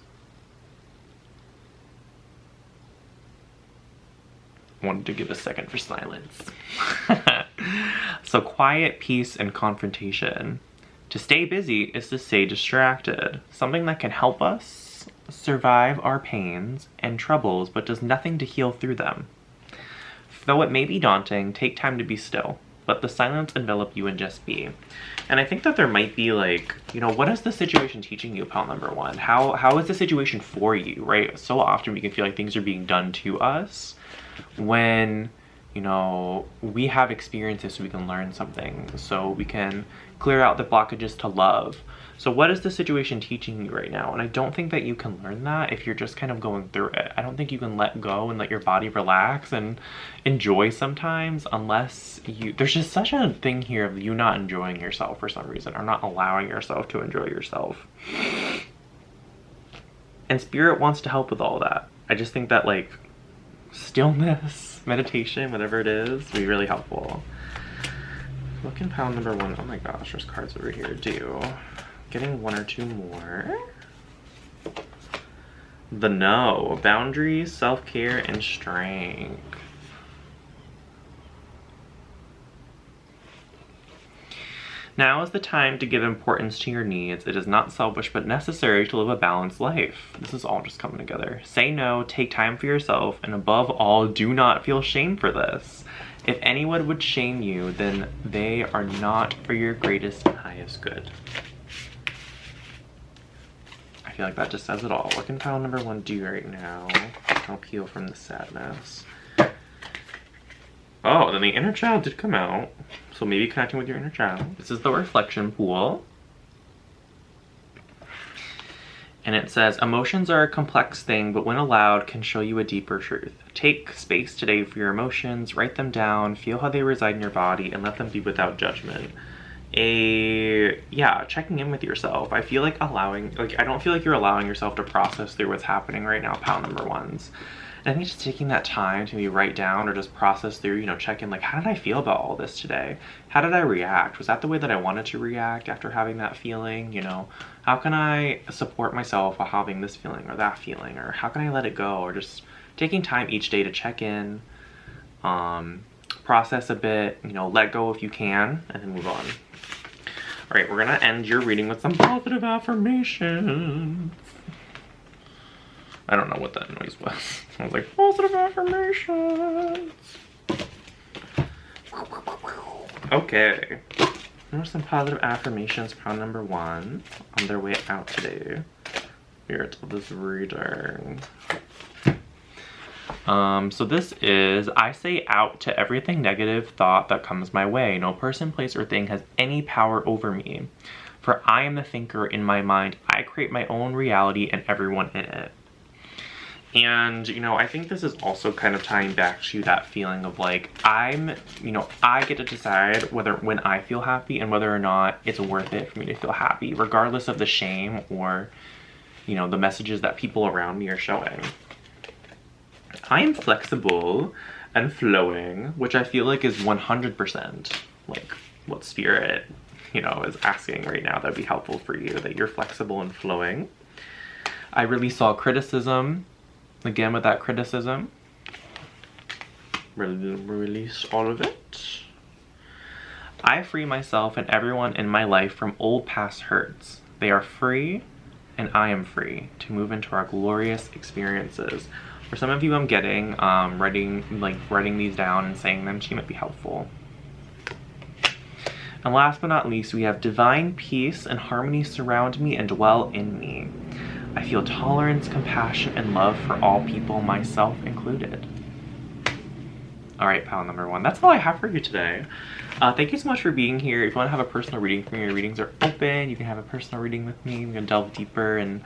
Wanted to give a second for silence. So quiet, peace, and confrontation. To stay busy is to stay distracted. Something that can help us survive our pains and troubles, but does nothing to heal through them. Though it may be daunting, take time to be still. Let the silence envelop you and just be. And I think that there might be like, you know, what is the situation teaching you, pal number 1? How is the situation for you, right? So often we can feel like things are being done to us when, you know, we have experiences so we can learn something, so we can clear out the blockages to love. So what is the situation teaching you right now? And I don't think that you can learn that if you're just kind of going through it. I don't think you can let go and let your body relax and enjoy sometimes unless you... There's just such a thing here of you not enjoying yourself for some reason, or not allowing yourself to enjoy yourself. And Spirit wants to help with all that. I just think that like stillness, meditation, whatever it is, would be really helpful. What can pal number 1... Oh my gosh, there's cards over here do. Getting 1 or 2 more. The no. Boundaries, self-care, and strength. Now is the time to give importance to your needs. It is not selfish but necessary to live a balanced life. This is all just coming together. Say no, take time for yourself, and above all, do not feel shame for this. If anyone would shame you, then they are not for your greatest and highest good. I feel like that just says it all. What can pile number 1 do right now? Help heal from the sadness. Oh, then the inner child did come out. So maybe connecting with your inner child. This is the reflection pool. And it says, emotions are a complex thing, but when allowed, can show you a deeper truth. Take space today for your emotions, write them down, feel how they reside in your body, and let them be without judgment. Yeah, checking in with yourself. I feel like I don't feel like you're allowing yourself to process through what's happening right now, pal number 1s. And I think just taking that time to maybe write down or just process through, you know, check in like, how did I feel about all this today? How did I react? Was that the way that I wanted to react after having that feeling? You know, how can I support myself while having this feeling or that feeling? Or how can I let it go? Or just taking time each day to check in, process a bit, you know, let go if you can, and then move on. All right, we're gonna end your reading with some positive affirmations. I don't know what that noise was. I was like, positive affirmations. Okay. Here's some positive affirmations for number 1 on their way out today. Here to this reading. So this is, I say out to everything negative thought that comes my way. No person, place, or thing has any power over me. For I am the thinker in my mind. I create my own reality and everyone in it. And, you know, I think this is also kind of tying back to that feeling of like, I get to decide when I feel happy and whether or not it's worth it for me to feel happy, regardless of the shame or, you know, the messages that people around me are showing. I am flexible and flowing, which I feel like is 100% like what Spirit, you know, is asking right now. That'd be helpful for you, that you're flexible and flowing. I release all criticism. Again, with that criticism, release all of it. I free myself and everyone in my life from old past hurts. They are free, and I am free to move into our glorious experiences. For some of you, I'm getting writing these down and saying them to you might be helpful. And last but not least, we have divine peace and harmony surround me and dwell in me. I feel tolerance, compassion, and love for all people, myself included. All right, pal number 1. That's all I have for you today. Thank you so much for being here. If you want to have a personal reading for me, your readings are open. You can have a personal reading with me. We can delve deeper and,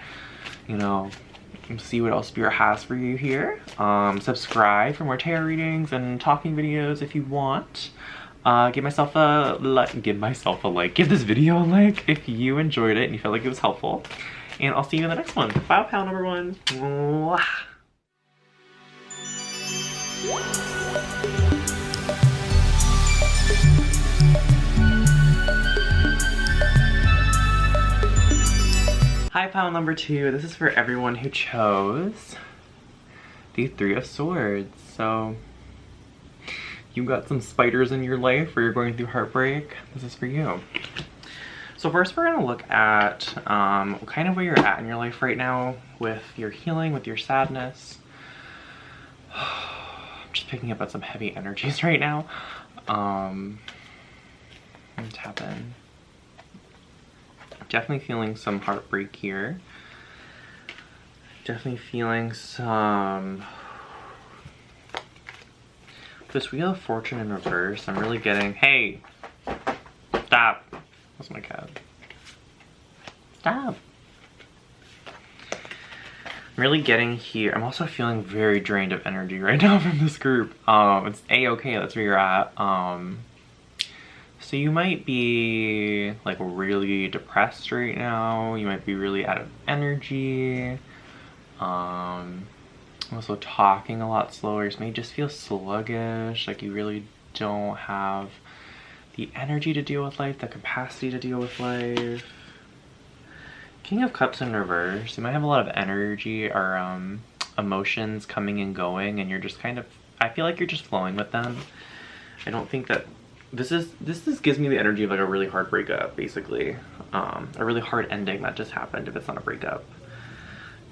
you know, and see what else Spirit has for you here. Subscribe for more tarot readings and talking videos if you want. Give myself a like. Give this video a like if you enjoyed it and you felt like it was helpful. And I'll see you in the next one. Bye, pal number 1. Mwah. Hi, pile number 2. This is for everyone who chose the 3 of Swords. So, you got some spiders in your life or you're going through heartbreak, this is for you. So first we're going to look at kind of where you're at in your life right now with your healing, with your sadness. I'm just picking up on some heavy energies right now. Let's tap in. Definitely feeling some heartbreak here. Definitely feeling some... This Wheel of Fortune in reverse, I'm really getting... Hey! Stop! That's my cat. Stop! I'm really getting here. I'm also feeling very drained of energy right now from this group. It's A-okay, that's where you're at. So you might be like really depressed right now. You might be really out of energy. Also talking a lot slower. You may just feel sluggish, like you really don't have the energy to deal with life, the capacity to deal with life. King of Cups in reverse. You might have a lot of energy or emotions coming and going, and you're just kind of, I feel like you're just flowing with them. I don't think that this gives me the energy of like a really hard breakup, basically. A really hard ending that just happened if it's not a breakup.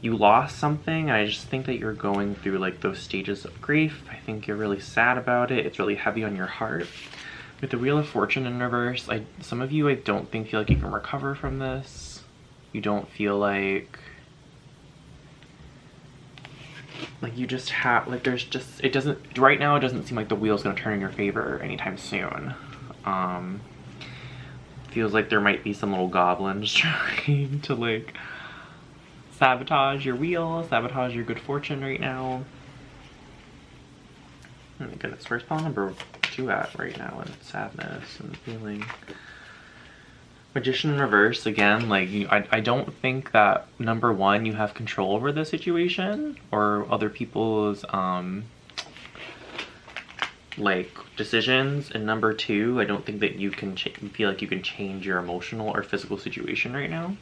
You lost something, and I just think that you're going through like those stages of grief. I think you're really sad about it. It's really heavy on your heart. With the Wheel of Fortune in reverse, some of you I don't think feel like you can recover from this. You don't feel like you just have, like there's just, it doesn't, right now it doesn't seem like the wheel's gonna turn in your favor anytime soon. Feels like there might be some little goblins trying to like sabotage your wheel, sabotage your good fortune right now. Oh my goodness, where's pile number 2 at right now in sadness and feeling? Magician in reverse, again, like I don't think that number 1 you have control over the situation or other people's like decisions, and number 2 I don't think that you can feel like you can change your emotional or physical situation right now.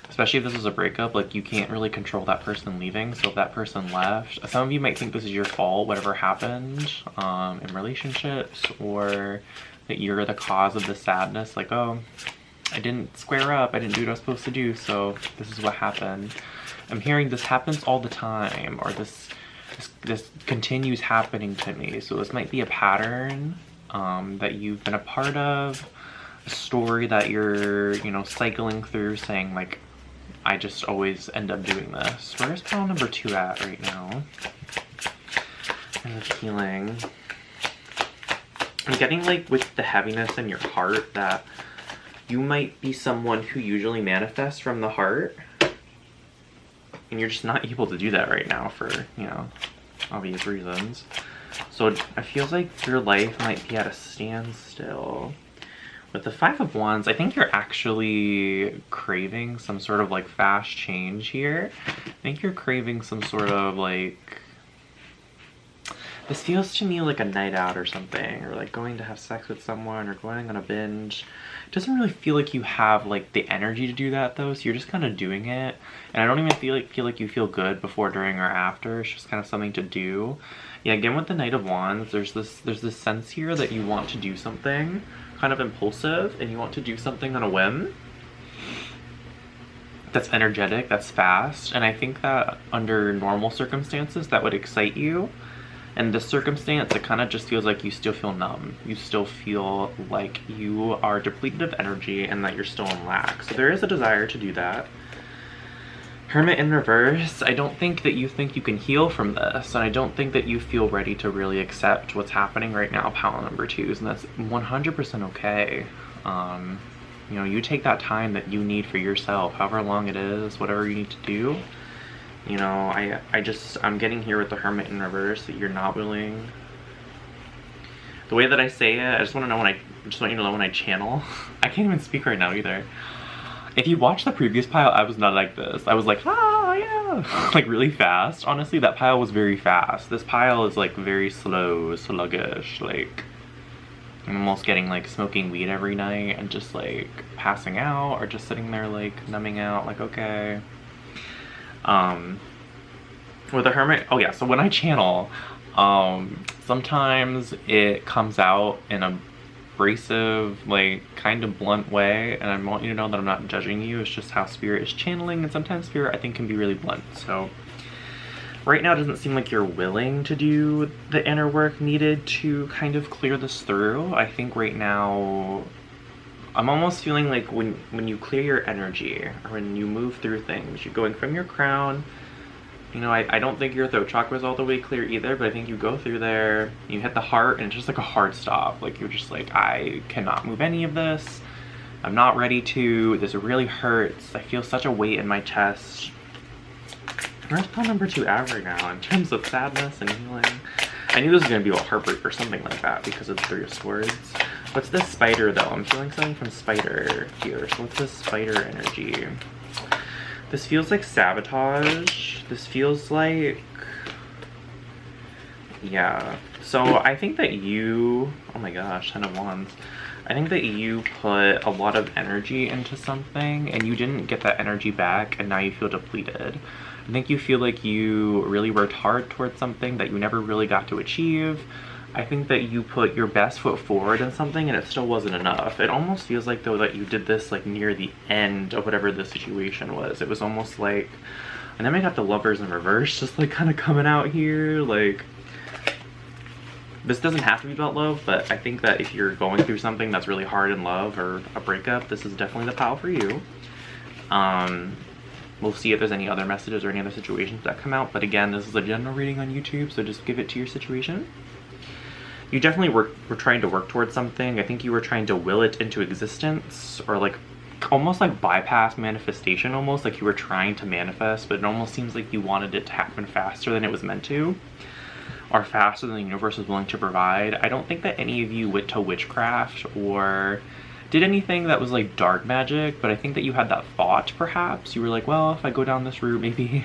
Especially if this was a breakup, like you can't really control that person leaving. So if that person left, some of you might think this is your fault, whatever happened in relationships, or that you're the cause of the sadness. Like, oh, I didn't square up, I didn't do what I was supposed to do, so this is what happened. I'm hearing this happens all the time, or this continues happening to me. So this might be a pattern that you've been a part of, a story that you're, you know, cycling through, saying like, I just always end up doing this. Where's pile number 2 at right now? And the feeling. I'm getting like with the heaviness in your heart that you might be someone who usually manifests from the heart. And you're just not able to do that right now for, you know, obvious reasons. So it feels like your life might be at a standstill. With the 5 of Wands, I think you're actually craving some sort of like fast change here. I think you're craving some sort of like, this feels to me like a night out or something, or like going to have sex with someone or going on a binge. It doesn't really feel like you have like the energy to do that though, so you're just kind of doing it. And I don't even feel like you feel good before, during, or after. It's just kind of something to do. Yeah, again with the Knight of Wands, there's this sense here that you want to do something kind of impulsive, and you want to do something on a whim that's energetic, that's fast. And I think that under normal circumstances that would excite you. In this circumstance, it kind of just feels like you still feel numb. You still feel like you are depleted of energy and that you're still in lack. So there is a desire to do that. Hermit in reverse, I don't think that you think you can heal from this, and I don't think that you feel ready to really accept what's happening right now, pile number 2s, and that's 100% okay. You know, you take that time that you need for yourself, however long it is, whatever you need to do. You know, I'm getting here with the Hermit in reverse that you're not willing. The way that I say it, I just want you to know when I channel. I can't even speak right now either. If you watch the previous pile, I was not like this. I was like, ah, yeah, like really fast. Honestly, that pile was very fast. This pile is like very slow, sluggish. Like, I'm almost getting like smoking weed every night and just like passing out or just sitting there like numbing out, like, okay. With the Hermit, oh yeah, so when I channel, sometimes it comes out in a abrasive, like kind of blunt way, and I want you to know that I'm not judging you. It's just how spirit is channeling, and sometimes spirit I think can be really blunt. So right now it doesn't seem like you're willing to do the inner work needed to kind of clear this through. I think right now I'm almost feeling like when you clear your energy, or when you move through things, you're going from your crown. You know, I don't think your throat chakra is all the way clear either, but I think you go through there, you hit the heart, and it's just like a hard stop. Like, you're just like, I cannot move any of this. I'm not ready to. This really hurts. I feel such a weight in my chest. Where's pile number 2 at right now in terms of sadness and healing? I knew this was going to be about heartbreak or something like that because of the 3 of Swords. What's this spider, though? I'm feeling something from spider here. So what's this spider energy? This feels like sabotage. This feels like, yeah. So I think that you, oh my gosh, 10 of Wands. I think that you put a lot of energy into something and you didn't get that energy back, and now you feel depleted. I think you feel like you really worked hard towards something that you never really got to achieve. I think that you put your best foot forward in something and it still wasn't enough. It almost feels like, though, that you did this like near the end of whatever the situation was. It was almost like, and then I got the Lovers in reverse just like kind of coming out here. Like, this doesn't have to be about love, but I think that if you're going through something that's really hard in love or a breakup, this is definitely the pile for you. We'll see if there's any other messages or any other situations that come out, but again, this is a general reading on YouTube, so just give it to your situation. You definitely were trying to work towards something. I think you were trying to will it into existence, or like almost like bypass manifestation, almost like you were trying to manifest, but it almost seems like you wanted it to happen faster than it was meant to, or faster than the universe was willing to provide. I don't think that any of you went to witchcraft or did anything that was like dark magic, but I think that you had that thought, perhaps. You were like, well, if I go down this route, maybe.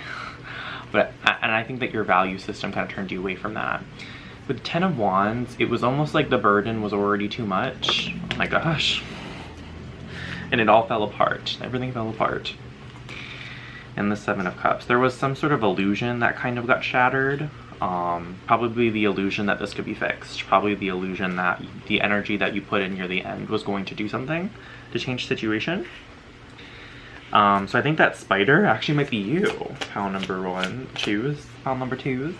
And I think that your value system kind of turned you away from that. With 10 of Wands, it was almost like the burden was already too much. Oh my gosh. And it all fell apart. Everything fell apart. And the 7 of Cups. There was some sort of illusion that kind of got shattered. Probably the illusion that this could be fixed. Probably the illusion that the energy that you put in near the end was going to do something to change the situation. So I think that spider actually might be you. Pile number 1. Choose. Pile number 2.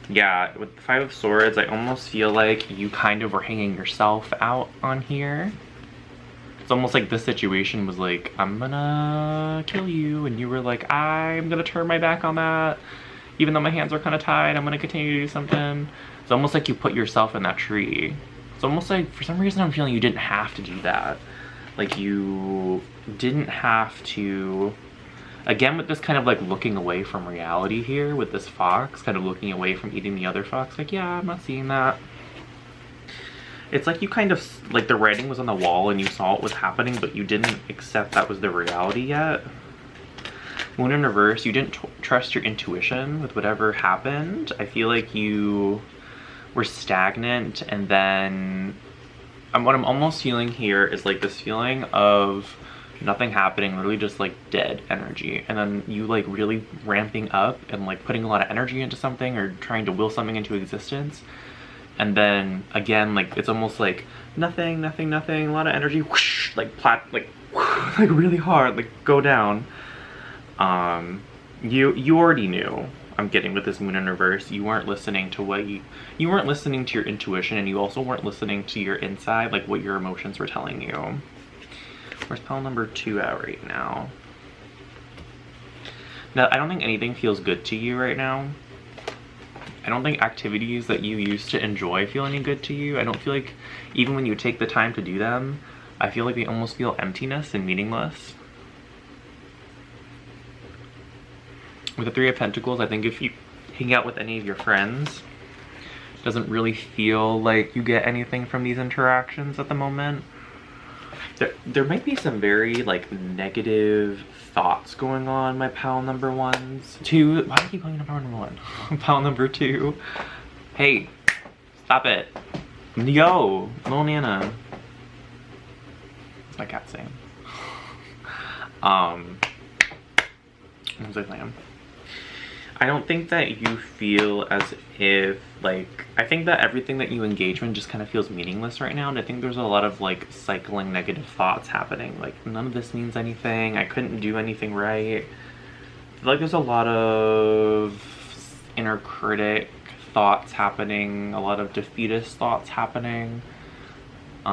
Yeah, with the 5 of Swords, I almost feel like you kind of were hanging yourself out on here. It's almost like this situation was like, I'm gonna kill you, and you were like, I'm gonna turn my back on that. Even though my hands are kind of tied, I'm gonna continue to do something. It's almost like you put yourself in that tree. It's almost like, for some reason, I'm feeling you didn't have to do that. Like, you didn't have to. Again, with this kind of like looking away from reality here, with this fox kind of looking away from eating the other fox, like, yeah, I'm not seeing that. It's like you kind of, like, the writing was on the wall and you saw it was happening, but you didn't accept that was the reality yet. Moon in reverse, you didn't trust your intuition with whatever happened. I feel like you were stagnant, and then what I'm almost feeling here is like this feeling of nothing happening, literally just like dead energy, and then you like really ramping up and like putting a lot of energy into something or trying to will something into existence, and then again, like, it's almost like nothing, a lot of energy, whoosh, like like really hard, like go down. You already knew. I'm getting with this Moon in reverse, you weren't listening to what you weren't listening to your intuition, and you also weren't listening to your inside, like what your emotions were telling you. Where's pile number 2 at right now? Now, I don't think anything feels good to you right now. I don't think activities that you used to enjoy feel any good to you. I don't feel like, even when you take the time to do them, I feel like they almost feel emptiness and meaningless. With the Three of Pentacles, I think if you hang out with any of your friends, it doesn't really feel like you get anything from these interactions at the moment. There might be some very like negative thoughts going on, my pal number ones. Two, why do I keep calling you number one? Pal number two. Hey, stop it. Yo, little Nana. That's my cat saying. What was I saying? I don't think that you feel as if, like, I think that everything that you engage in just kind of feels meaningless right now, and I think there's a lot of, like, cycling negative thoughts happening. Like, none of this means anything, I couldn't do anything right. I feel like there's a lot of inner critic thoughts happening, a lot of defeatist thoughts happening, a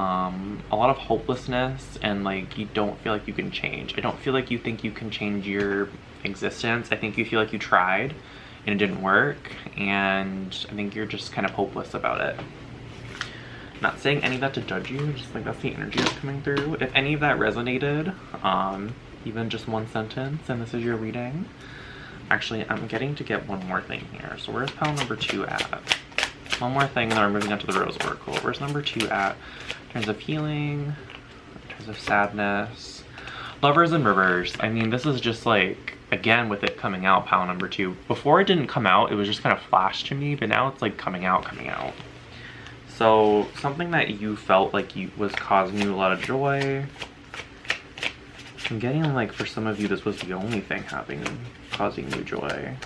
lot of hopelessness, and, like, you don't feel like you can change. I don't feel like you think you can change your existence. I think you feel like you tried and it didn't work, and I think you're just kind of hopeless about it. I'm not saying any of that to judge you, just like that's the energy that's coming through. If any of that resonated, even just one sentence, and this is your reading. Actually, I'm getting to get one more thing here. So where's pile number 2 at? One more thing, and then we're moving on to the Rose Oracle. Where's number 2 at? In terms of healing, in terms of sadness. Lovers in reverse. I mean, this is just like, again, with it coming out, pile number 2. Before it didn't come out, it was just kind of flashed to me, but now it's like coming out. So something that you felt like was causing you a lot of joy. I'm getting like, for some of you, this was the only thing causing you joy.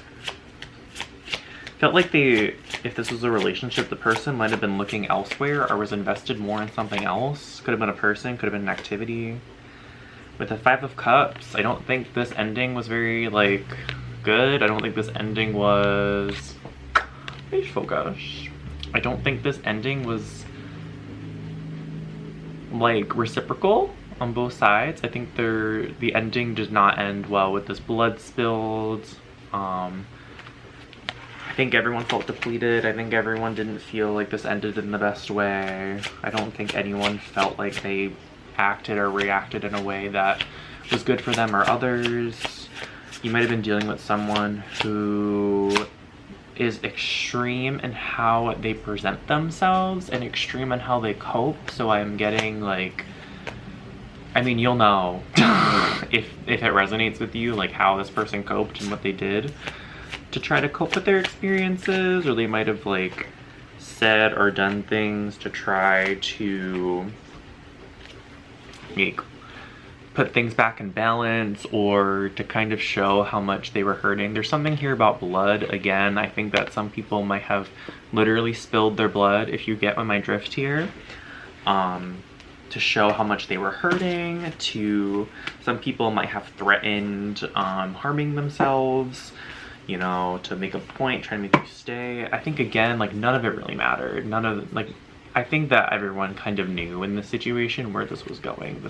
Felt like if this was a relationship, the person might have been looking elsewhere or was invested more in something else. Could have been a person, could have been an activity. With the 5 of Cups, I don't think this ending was very, like, good. I don't think this ending was... Please focus. I don't think this ending was, like, reciprocal on both sides. I think the ending does not end well with this blood spilled. I think everyone felt depleted. I think everyone didn't feel like this ended in the best way. I don't think anyone felt like they acted or reacted in a way that was good for them or others. You might have been dealing with someone who is extreme in how they present themselves and extreme in how they cope. So I'm getting like, I mean, you'll know if it resonates with you, like how this person coped and what they did to try to cope with their experiences, or they might have like said or done things to try to like put things back in balance, or to kind of show how much they were hurting. There's something here about blood again. I think that some people might have literally spilled their blood, if you get my drift here, to show how much they were hurting. To some people might have threatened harming themselves, you know, to make a point, trying to make you stay. I think again, like, none of it really mattered. None of, like, I think that everyone kind of knew in this situation where this was going.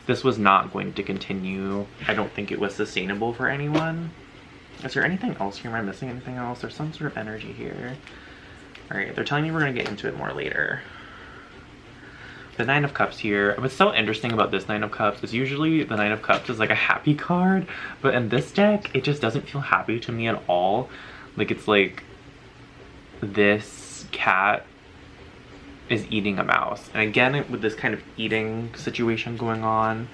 This was not going to continue. I don't think it was sustainable for anyone. Is there anything else here? Am I missing anything else? There's some sort of energy here. All right, they're telling me we're gonna get into it more later. The 9 of Cups here. What's so interesting about this 9 of Cups is usually the 9 of Cups is like a happy card, but in this deck, it just doesn't feel happy to me at all. Like, it's like this cat is eating a mouse. And again, with this kind of eating situation going on,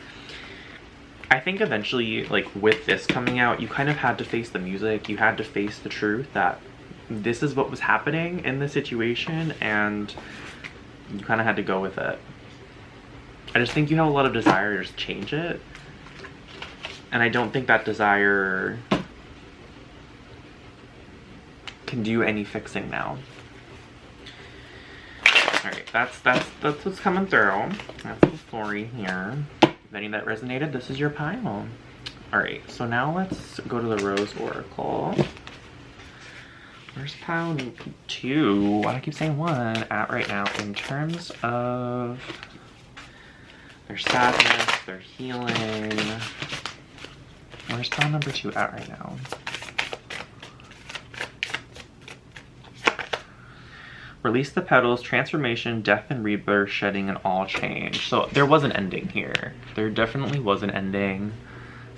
I think eventually, like, with this coming out, you kind of had to face the music. You had to face the truth that this is what was happening in the situation, and you kind of had to go with it. I just think you have a lot of desire to just change it, and I don't think that desire can do any fixing now. All right, that's what's coming through. That's the story here. If any of that resonated, this is your pile. All right, so now let's go to the Rose Oracle. Where's pile 2? Why do I keep saying 1 at right now? In terms of their sadness, their healing. Where's pile number 2 at right now? Release the petals, transformation, death and rebirth, shedding and all change. So there was an ending here. There definitely was an ending.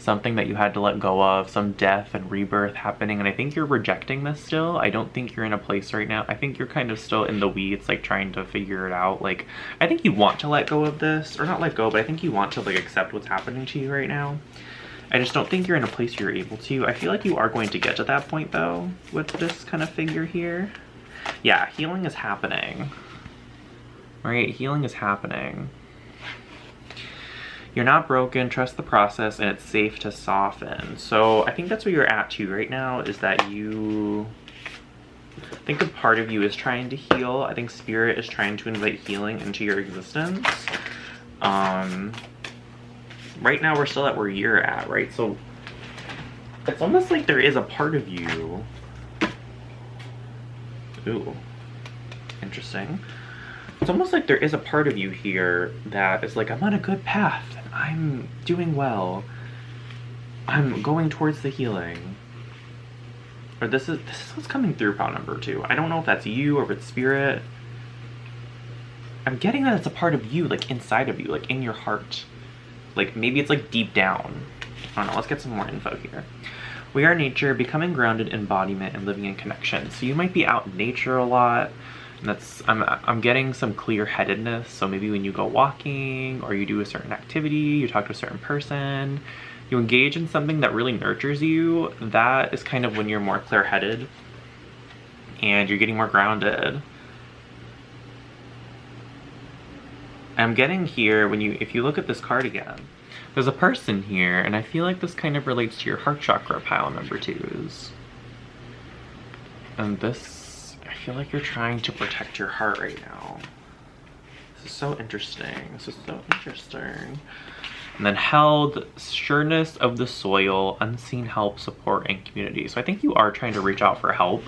something that you had to let go of, some death and rebirth happening, and I think you're rejecting this still. I don't think you're in a place right now. I think you're kind of still in the weeds, like trying to figure it out. Like, I think you want to let go of this, or not let go, but I think you want to like accept what's happening to you right now. I just don't think you're in a place you're able to. I feel like you are going to get to that point though, with this kind of figure here. Yeah, healing is happening. Right, healing is happening. You're not broken, trust the process, and it's safe to soften. So I think that's where you're at too right now, is that you think a part of you is trying to heal. I think spirit is trying to invite healing into your existence. Right now we're still at where you're at, right? So it's almost like there is a part of you. Ooh, interesting. It's almost like there is a part of you here that is like, I'm on a good path. I'm doing well. I'm going towards the healing. Or this is what's coming through pile number 2. I don't know if that's you or if it's spirit. I'm getting that it's a part of you, like inside of you, like in your heart. Like maybe it's like deep down. I don't know, let's get some more info here. We are nature, becoming grounded embodiment and living in connection. So you might be out in nature a lot. That's I'm getting some clear-headedness. So maybe when you go walking or you do a certain activity, you talk to a certain person, you engage in something that really nurtures you, that is kind of when you're more clear-headed and you're getting more grounded. I'm getting here when if you look at this card again, there's a person here, and I feel like this kind of relates to your heart chakra pile number 2s. And this, I feel like you're trying to protect your heart right now. This is so interesting. This is so interesting. And then held, sureness of the soil, unseen help, support, and community. So I think you are trying to reach out for help.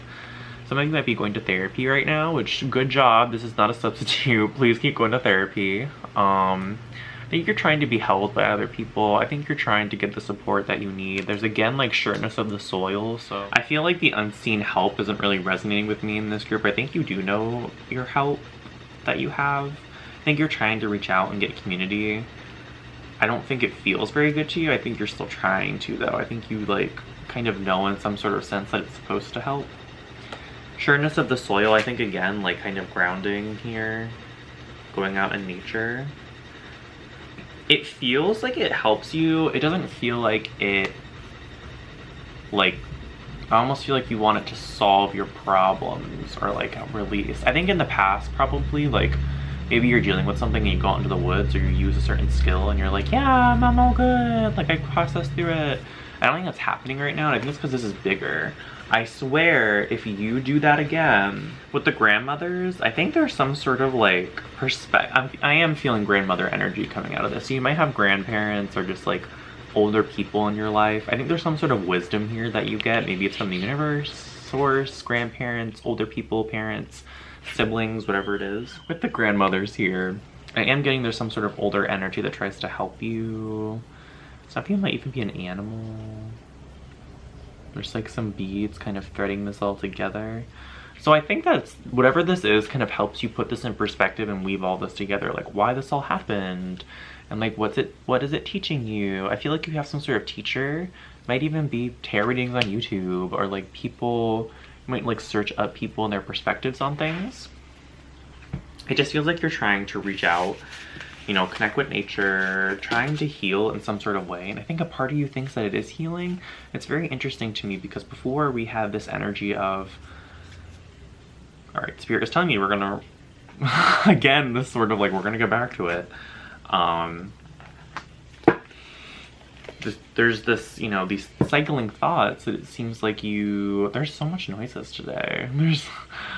Some of you might be going to therapy right now, which, good job. This is not a substitute. Please keep going to therapy. I think you're trying to be held by other people. I think you're trying to get the support that you need. There's again like sureness of the soil. So I feel like the unseen help isn't really resonating with me in this group. I think you do know your help that you have. I think you're trying to reach out and get community. I don't think it feels very good to you. I think you're still trying to though. I think you like kind of know in some sort of sense that it's supposed to help. Sureness of the soil, I think again like kind of grounding here, going out in nature. It feels like it helps you. It doesn't feel like it, like, I almost feel like you want it to solve your problems or like release. I think in the past probably like maybe you're dealing with something and you go out into the woods or you use a certain skill and you're like, yeah, I'm all good. Like I processed through it. I don't think that's happening right now, and I think it's because this is bigger. I swear, if you do that again with the grandmothers, I think there's some sort of like perspective. I am feeling grandmother energy coming out of this. So you might have grandparents or just like older people in your life. I think there's some sort of wisdom here that you get. Maybe it's from the universe, source, grandparents, older people, parents, siblings, whatever it is. With the grandmothers here, I am getting there's some sort of older energy that tries to help you. Something might even be an animal. There's like some beads kind of threading this all together. So I think that's, whatever this is kind of helps you put this in perspective and weave all this together. Like why this all happened and like what is it teaching you? I feel like you have some sort of teacher. Might even be tarot readings on YouTube or like people, you might like search up people and their perspectives on things. It just feels like you're trying to reach out, you know, connect with nature, trying to heal in some sort of way. And I think a part of you thinks that it is healing. It's very interesting to me because before we had this energy of, all right, Spirit is telling me we're gonna, again, this sort of like, we're gonna go back to it. There's this, you know, these cycling thoughts that it seems like there's so much noises today. There's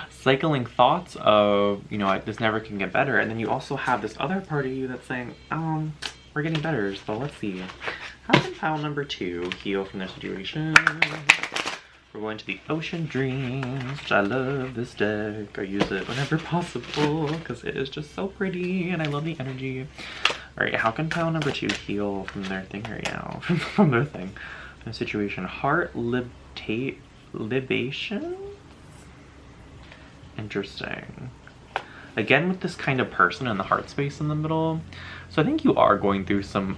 cycling thoughts of, you know, this never can get better. And then you also have this other part of you that's saying, we're getting better. So let's see. How can pile number 2 heal from their situation? We're going to the Ocean Dreams, which I love this deck. I use it whenever possible because it is just so pretty and I love the energy. All right, how can pile number 2 heal from their thing right now? From their thing. From the situation. Heart libation? Interesting. Again, with this kind of person and the heart space in the middle. So I think you are going through some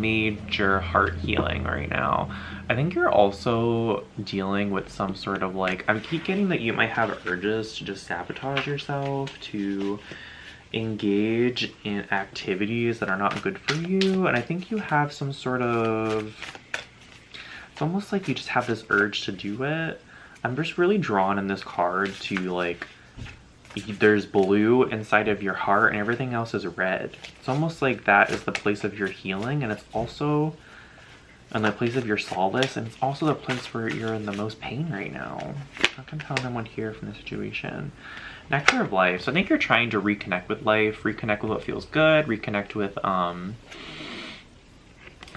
major heart healing right now. I think you're also dealing with some sort of like, I keep getting that you might have urges to just sabotage yourself, to engage in activities that are not good for you. And I think you have some sort of, it's almost like you just have this urge to do it. I'm just really drawn in this card to like, there's blue inside of your heart and everything else is red. It's almost like that is the place of your healing, and it's also in the place of your solace, and it's also the place where you're in the most pain right now. I can tell anyone here from the situation. Nectar of life. So I think you're trying to reconnect with life, reconnect with what feels good, reconnect with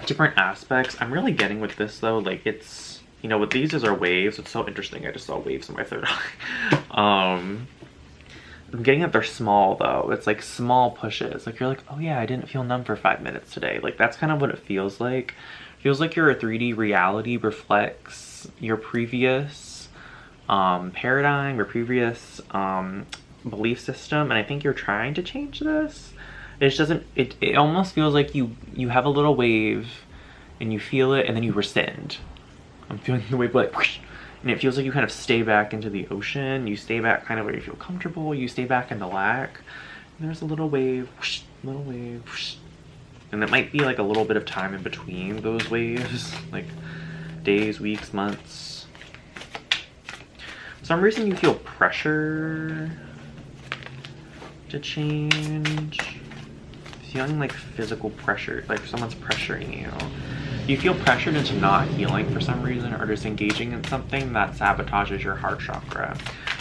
different aspects. I'm really getting with this though, like it's, you know, with these are waves. It's so interesting. I just saw waves in my third eye. I'm getting that they're small though. It's like small pushes. Like you're like, oh yeah, I didn't feel numb for 5 minutes today. Like that's kind of what it feels like. It feels like your 3D reality reflects your previous paradigm, your previous belief system, and I think you're trying to change this. It just doesn't, it almost feels like you have a little wave and you feel it and then you rescind. I'm feeling the wave like whoosh, and it feels like you kind of stay back into the ocean. You stay back kind of where you feel comfortable. You stay back in the lack. And there's a little wave, whoosh, little wave, whoosh. And it might be like a little bit of time in between those waves, like days, weeks, months. For some reason you feel pressure to change. Feeling like physical pressure, like someone's pressuring you. You feel pressured into not healing for some reason, or just engaging in something that sabotages your heart chakra.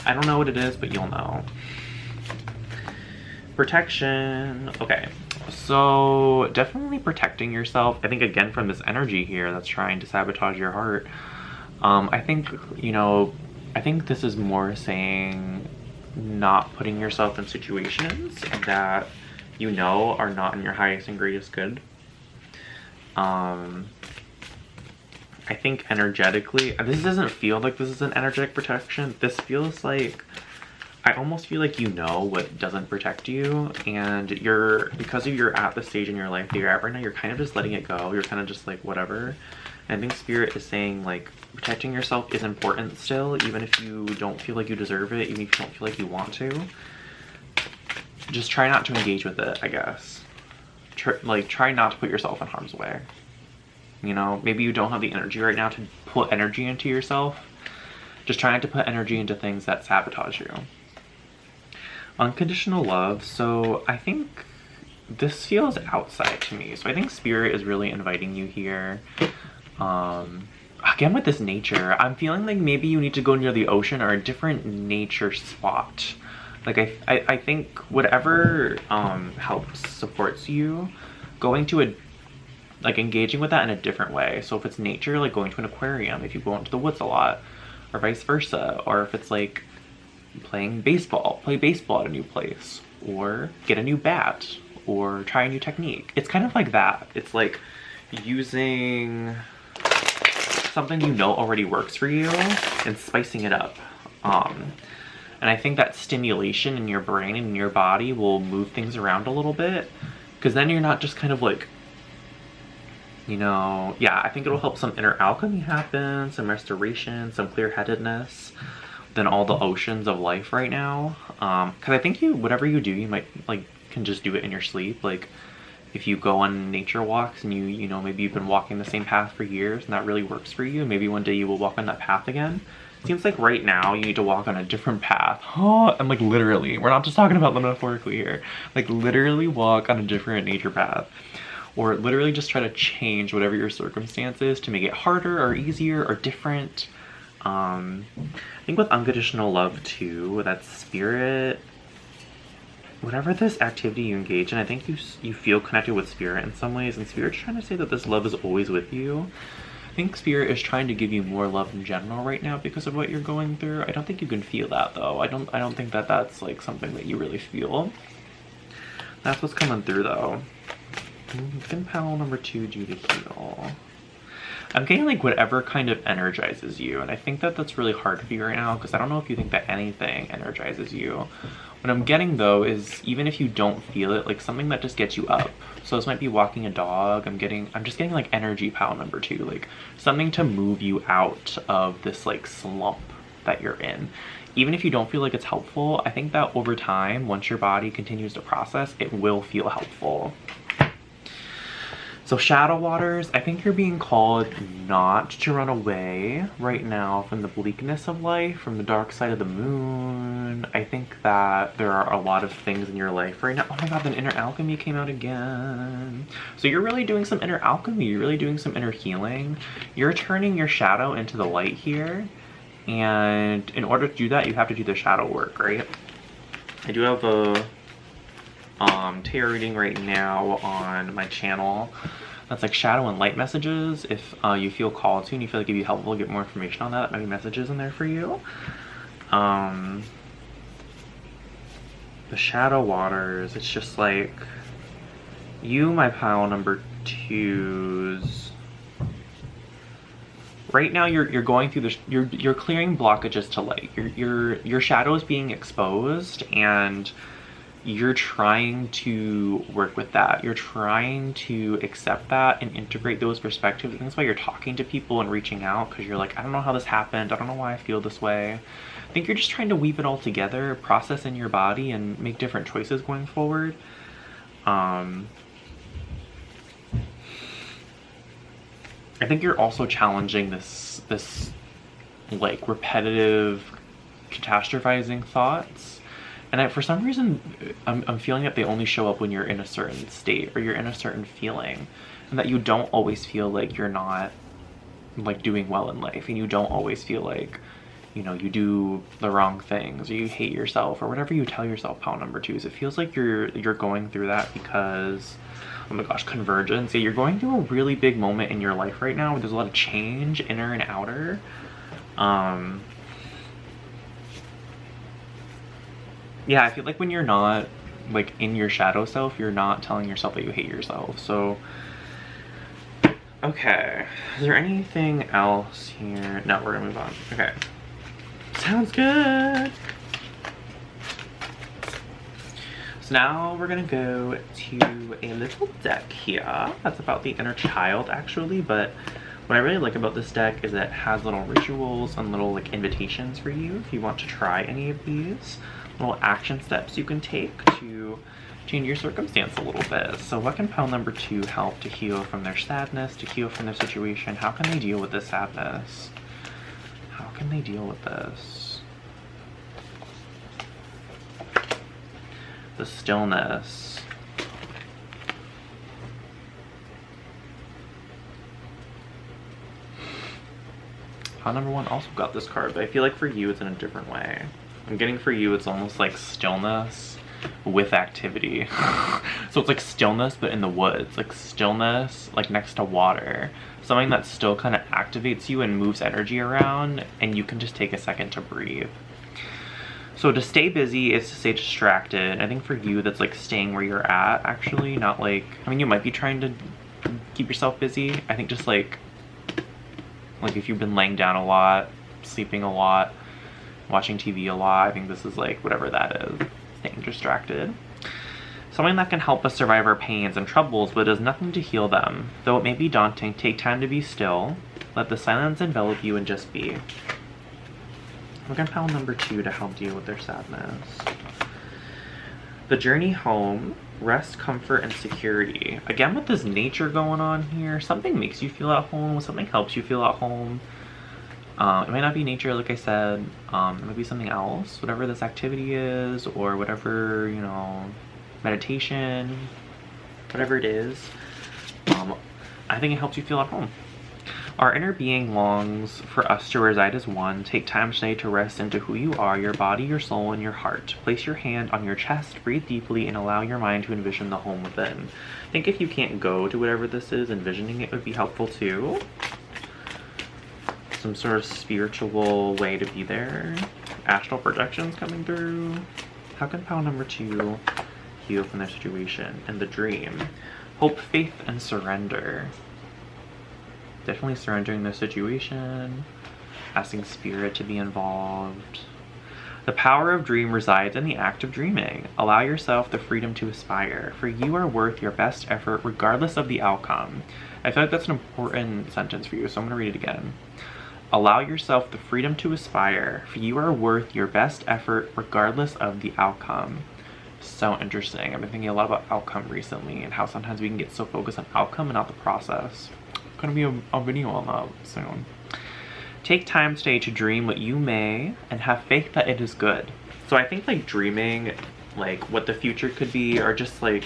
I don't know what it is, but you'll know. Protection. Okay, so definitely protecting yourself. I think again from this energy here that's trying to sabotage your heart. I think, you know, I think this is more saying not putting yourself in situations that you know are not in your highest and greatest good. I think energetically, this doesn't feel like this is an energetic protection. This feels like, I almost feel like you know what doesn't protect you, and you're, because you're at the stage in your life that you're at right now, you're kind of just letting it go. You're kind of just like, whatever. And I think Spirit is saying like, protecting yourself is important still, even if you don't feel like you deserve it, even if you don't feel like you want to. Just try not to engage with it, I guess. Try not to put yourself in harm's way. You know, maybe you don't have the energy right now to put energy into yourself. Just try not to put energy into things that sabotage you. Unconditional love. So I think this feels outside to me. So I think Spirit is really inviting you here. Again with this nature, I'm feeling like maybe you need to go near the ocean or a different nature spot. Like I think whatever helps, supports you, going to a, like engaging with that in a different way. So if it's nature, like going to an aquarium, if you go into the woods a lot, or vice versa, or if it's like playing baseball, play baseball at a new place, or get a new bat, or try a new technique. It's kind of like that. It's like using something you know already works for you and spicing it up. And I think that stimulation in your brain and in your body will move things around a little bit, because then you're not just kind of like, you know, yeah, I think it'll help some inner alchemy happen, some restoration, some clear-headedness than all the oceans of life right now. Because I think whatever you do, you might like can just do it in your sleep. Like if you go on nature walks and you know, maybe you've been walking the same path for years and that really works for you, and maybe one day you will walk on that path again. Seems like right now you need to walk on a different path. Oh, and like literally, we're not just talking about metaphorically here. Like literally walk on a different nature path. Or literally just try to change whatever your circumstances to make it harder or easier or different. I think with unconditional love too, that's Spirit. Whatever this activity you engage in, I think you feel connected with Spirit in some ways, and Spirit's trying to say that this love is always with you. I think Spirit is trying to give you more love in general right now because of what you're going through. I don't think you can feel that though. I don't think that that's like something that you really feel. That's what's coming through though. Compel number 2 due to heal. I'm getting like whatever kind of energizes you, and I think that that's really hard for you right now because I don't know if you think that anything energizes you. What I'm getting though is even if you don't feel it, like something that just gets you up. So this might be walking a dog. I'm just getting like energy pile number 2, like something to move you out of this like slump that you're in. Even if you don't feel like it's helpful, I think that over time, once your body continues to process, it will feel helpful. So shadow waters, I think you're being called not to run away right now from the bleakness of life, from the dark side of the moon. I think that there are a lot of things in your life right now. Oh my god, the inner alchemy came out again. So you're really doing some inner alchemy. You're really doing some inner healing. You're turning your shadow into the light here. And in order to do that, you have to do the shadow work, right? I do have a tarot reading right now on my channel that's like shadow and light messages. If you feel called to and you feel like it'd be helpful to get more information on that, maybe messages in there for you. The shadow waters, it's just like you, my pile number 2s. Right now you're going through this, you're clearing blockages to light. Your shadow is being exposed and you're trying to work with that. You're trying to accept that and integrate those perspectives. And that's why you're talking to people and reaching out, because you're like, I don't know how this happened. I don't know why I feel this way. I think you're just trying to weave it all together, process in your body, and make different choices going forward. I think you're also challenging this like repetitive catastrophizing thoughts. And for some reason, I'm feeling that they only show up when you're in a certain state or you're in a certain feeling, and that you don't always feel like you're not like doing well in life, and you don't always feel like, you know, you do the wrong things or you hate yourself or whatever you tell yourself, pile number 2s. It feels like you're going through that because, oh my gosh, convergence. Yeah, you're going through a really big moment in your life right now where there's a lot of change, inner and outer. Yeah, I feel like when you're not like in your shadow self, you're not telling yourself that you hate yourself. So, okay. Is there anything else here? No, we're gonna move on. Okay. Sounds good. So now we're gonna go to a little deck here. That's about the inner child actually, but what I really like about this deck is that it has little rituals and little like invitations for you if you want to try any of these. Little action steps you can take to change your circumstance a little bit. So what can pile number 2 help to heal from their sadness, to heal from their situation? How can they deal with this sadness? How can they deal with this? The stillness. Pile number 1 also got this card, but I feel like for you it's in a different way. I'm getting for you, it's almost like stillness with activity. So it's like stillness, but in the woods, like stillness, like next to water. Something that still kind of activates you and moves energy around, and you can just take a second to breathe. So to stay busy is to stay distracted. I think for you, that's like staying where you're at, actually, not like, I mean, you might be trying to keep yourself busy. I think just like if you've been laying down a lot, sleeping a lot, watching TV a lot, I think this is like whatever that is, staying distracted. Something that can help us survive our pains and troubles, but does nothing to heal them. Though it may be daunting, take time to be still. Let the silence envelop you and just be. We're gonna pile number 2 to help deal with their sadness. The journey home, rest, comfort, and security. Again, with this nature going on here, something makes you feel at home, something helps you feel at home. It might not be nature, like I said. It might be something else, whatever this activity is, or whatever, you know, meditation, whatever it is. I think it helps you feel at home. Our inner being longs for us to reside as one. Take time today to rest into who you are, your body, your soul, and your heart. Place your hand on your chest, breathe deeply, and allow your mind to envision the home within. I think if you can't go to whatever this is, envisioning it would be helpful too. Some sort of spiritual way to be there. Astral projections coming through. How can pile number 2 heal from their situation? And the dream. Hope, faith, and surrender. Definitely surrendering the situation, asking spirit to be involved. The power of dream resides in the act of dreaming. Allow yourself the freedom to aspire, for you are worth your best effort regardless of the outcome. I feel like that's an important sentence for you, so I'm going to read it again. Allow yourself the freedom to aspire, for you are worth your best effort regardless of the outcome. So interesting. I've been thinking a lot about outcome recently and how sometimes we can get so focused on outcome and not the process. Going to be a video on that soon. Take time today to dream what you may and have faith that it is good. So I think like dreaming like what the future could be, or just like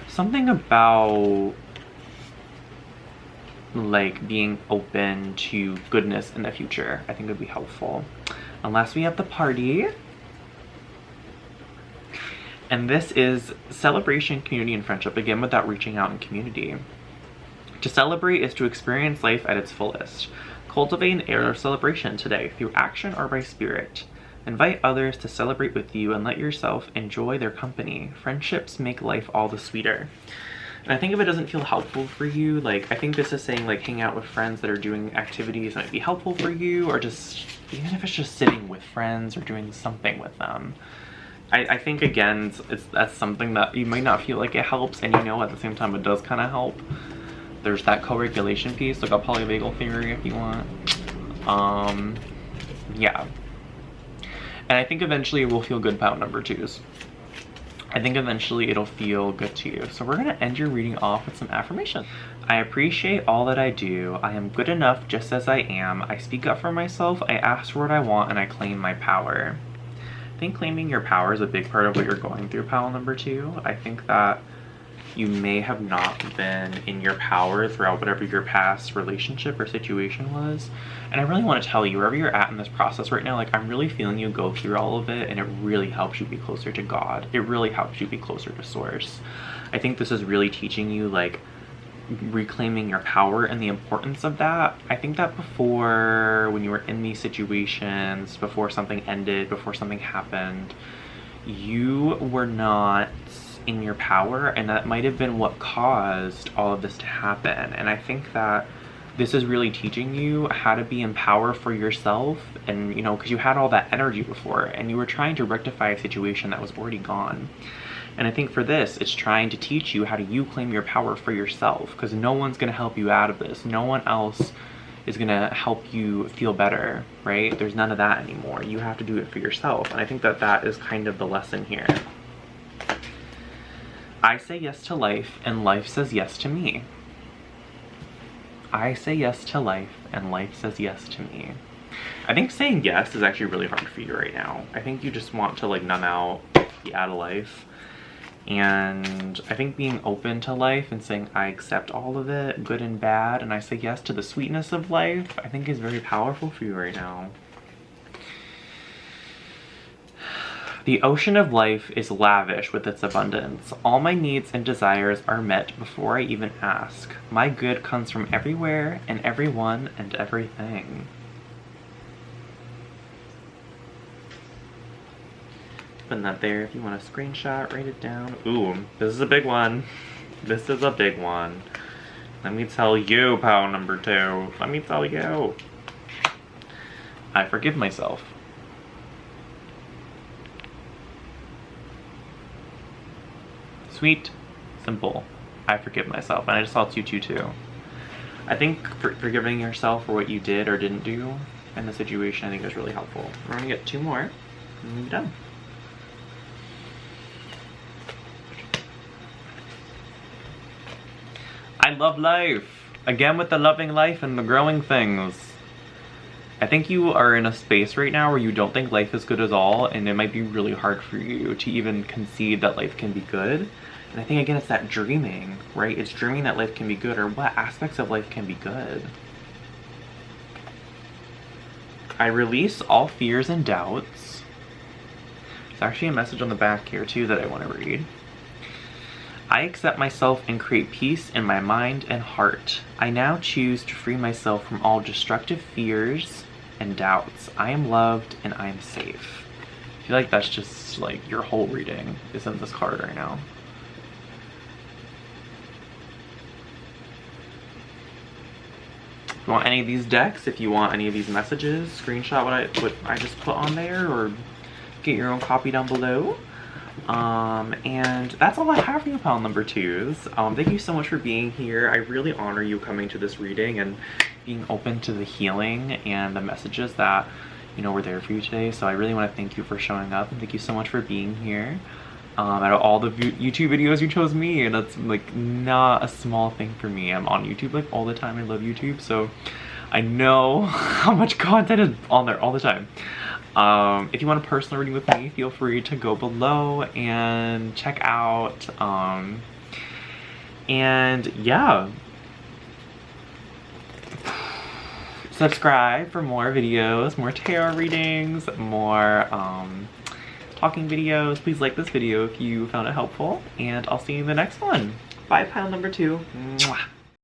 something about like being open to goodness in the future, I think would be helpful. Unless we have the party. And this is celebration, community, and friendship, again without reaching out in community. To celebrate is to experience life at its fullest. Cultivate an air of celebration today through action or by spirit. Invite others to celebrate with you and let yourself enjoy their company. Friendships make life all the sweeter. And I think if it doesn't feel helpful for you, like I think this is saying like hang out with friends that are doing activities that might be helpful for you, or just even if it's just sitting with friends or doing something with them. I think again, that's something that you might not feel like it helps, and you know at the same time it does kind of help. There's that co-regulation piece, like a polyvagal theory if you want. Yeah. And I think eventually it will feel good about number 2s. I think eventually it'll feel good to you. So we're gonna end your reading off with some affirmation. I appreciate all that I do. I am good enough just as I am. I speak up for myself. I ask for what I want and I claim my power. I think claiming your power is a big part of what you're going through, pile number 2. I think that you may have not been in your power throughout whatever your past relationship or situation was. And I really want to tell you, wherever you're at in this process right now, like I'm really feeling you go through all of it, and it really helps you be closer to God. It really helps you be closer to Source. I think this is really teaching you like reclaiming your power and the importance of that. I think that before, when you were in these situations, before something ended, before something happened, you were not in your power, and that might have been what caused all of this to happen. And I think that this is really teaching you how to be in power for yourself, and you know, because you had all that energy before and you were trying to rectify a situation that was already gone. And I think for this, it's trying to teach you how to you claim your power for yourself, because no one's going to help you out of this. No one else is going to help you feel better, right? There's none of that anymore. You have to do it for yourself. And I think that that is kind of the lesson here. I say yes to life, and life says yes to me. I say yes to life, and life says yes to me. I think saying yes is actually really hard for you right now. I think you just want to like numb out, be out of life. And I think being open to life and saying I accept all of it, good and bad, and I say yes to the sweetness of life, I think is very powerful for you right now. The ocean of life is lavish with its abundance. All my needs and desires are met before I even ask. My good comes from everywhere and everyone and everything. Put that there if you want a screenshot, write it down. Ooh, this is a big one. This is a big one. Let me tell you, pal number 2. Let me tell you. I forgive myself. Sweet, simple. I forgive myself. And I just saw 222. I think forgiving yourself for what you did or didn't do in the situation, I think is really helpful. We're gonna get 2 more, and then we'll be done. I love life. Again with the loving life and the growing things. I think you are in a space right now where you don't think life is good at all, and it might be really hard for you to even concede that life can be good. And I think again it's that dreaming, right? It's dreaming that life can be good, or what aspects of life can be good. I release all fears and doubts. There's actually a message on the back here too that I want to read. I accept myself and create peace in my mind and heart. I now choose to free myself from all destructive fears and doubts. I am loved and I am safe. I feel like that's just like your whole reading is in this card right now. you want any of these decks, if you want any of these messages, screenshot what I just put on there, or get your own copy down below. And that's all I have for you, pile number 2s. Thank you so much for being here. I really honor you coming to this reading and being open to the healing and the messages that, you know, were there for you today. So I really want to thank you for showing up, and thank you so much for being here. Out of all the YouTube videos, you chose me, and that's like not a small thing for me. I'm on YouTube like all the time. I love YouTube, so I know how much content is on there all the time. If you want a personal reading with me, feel free to go below and check out. And yeah, subscribe for more videos, more tarot readings, more talking videos. Please like this video if you found it helpful, and I'll see you in the next one. Bye, pile number 2. Mwah.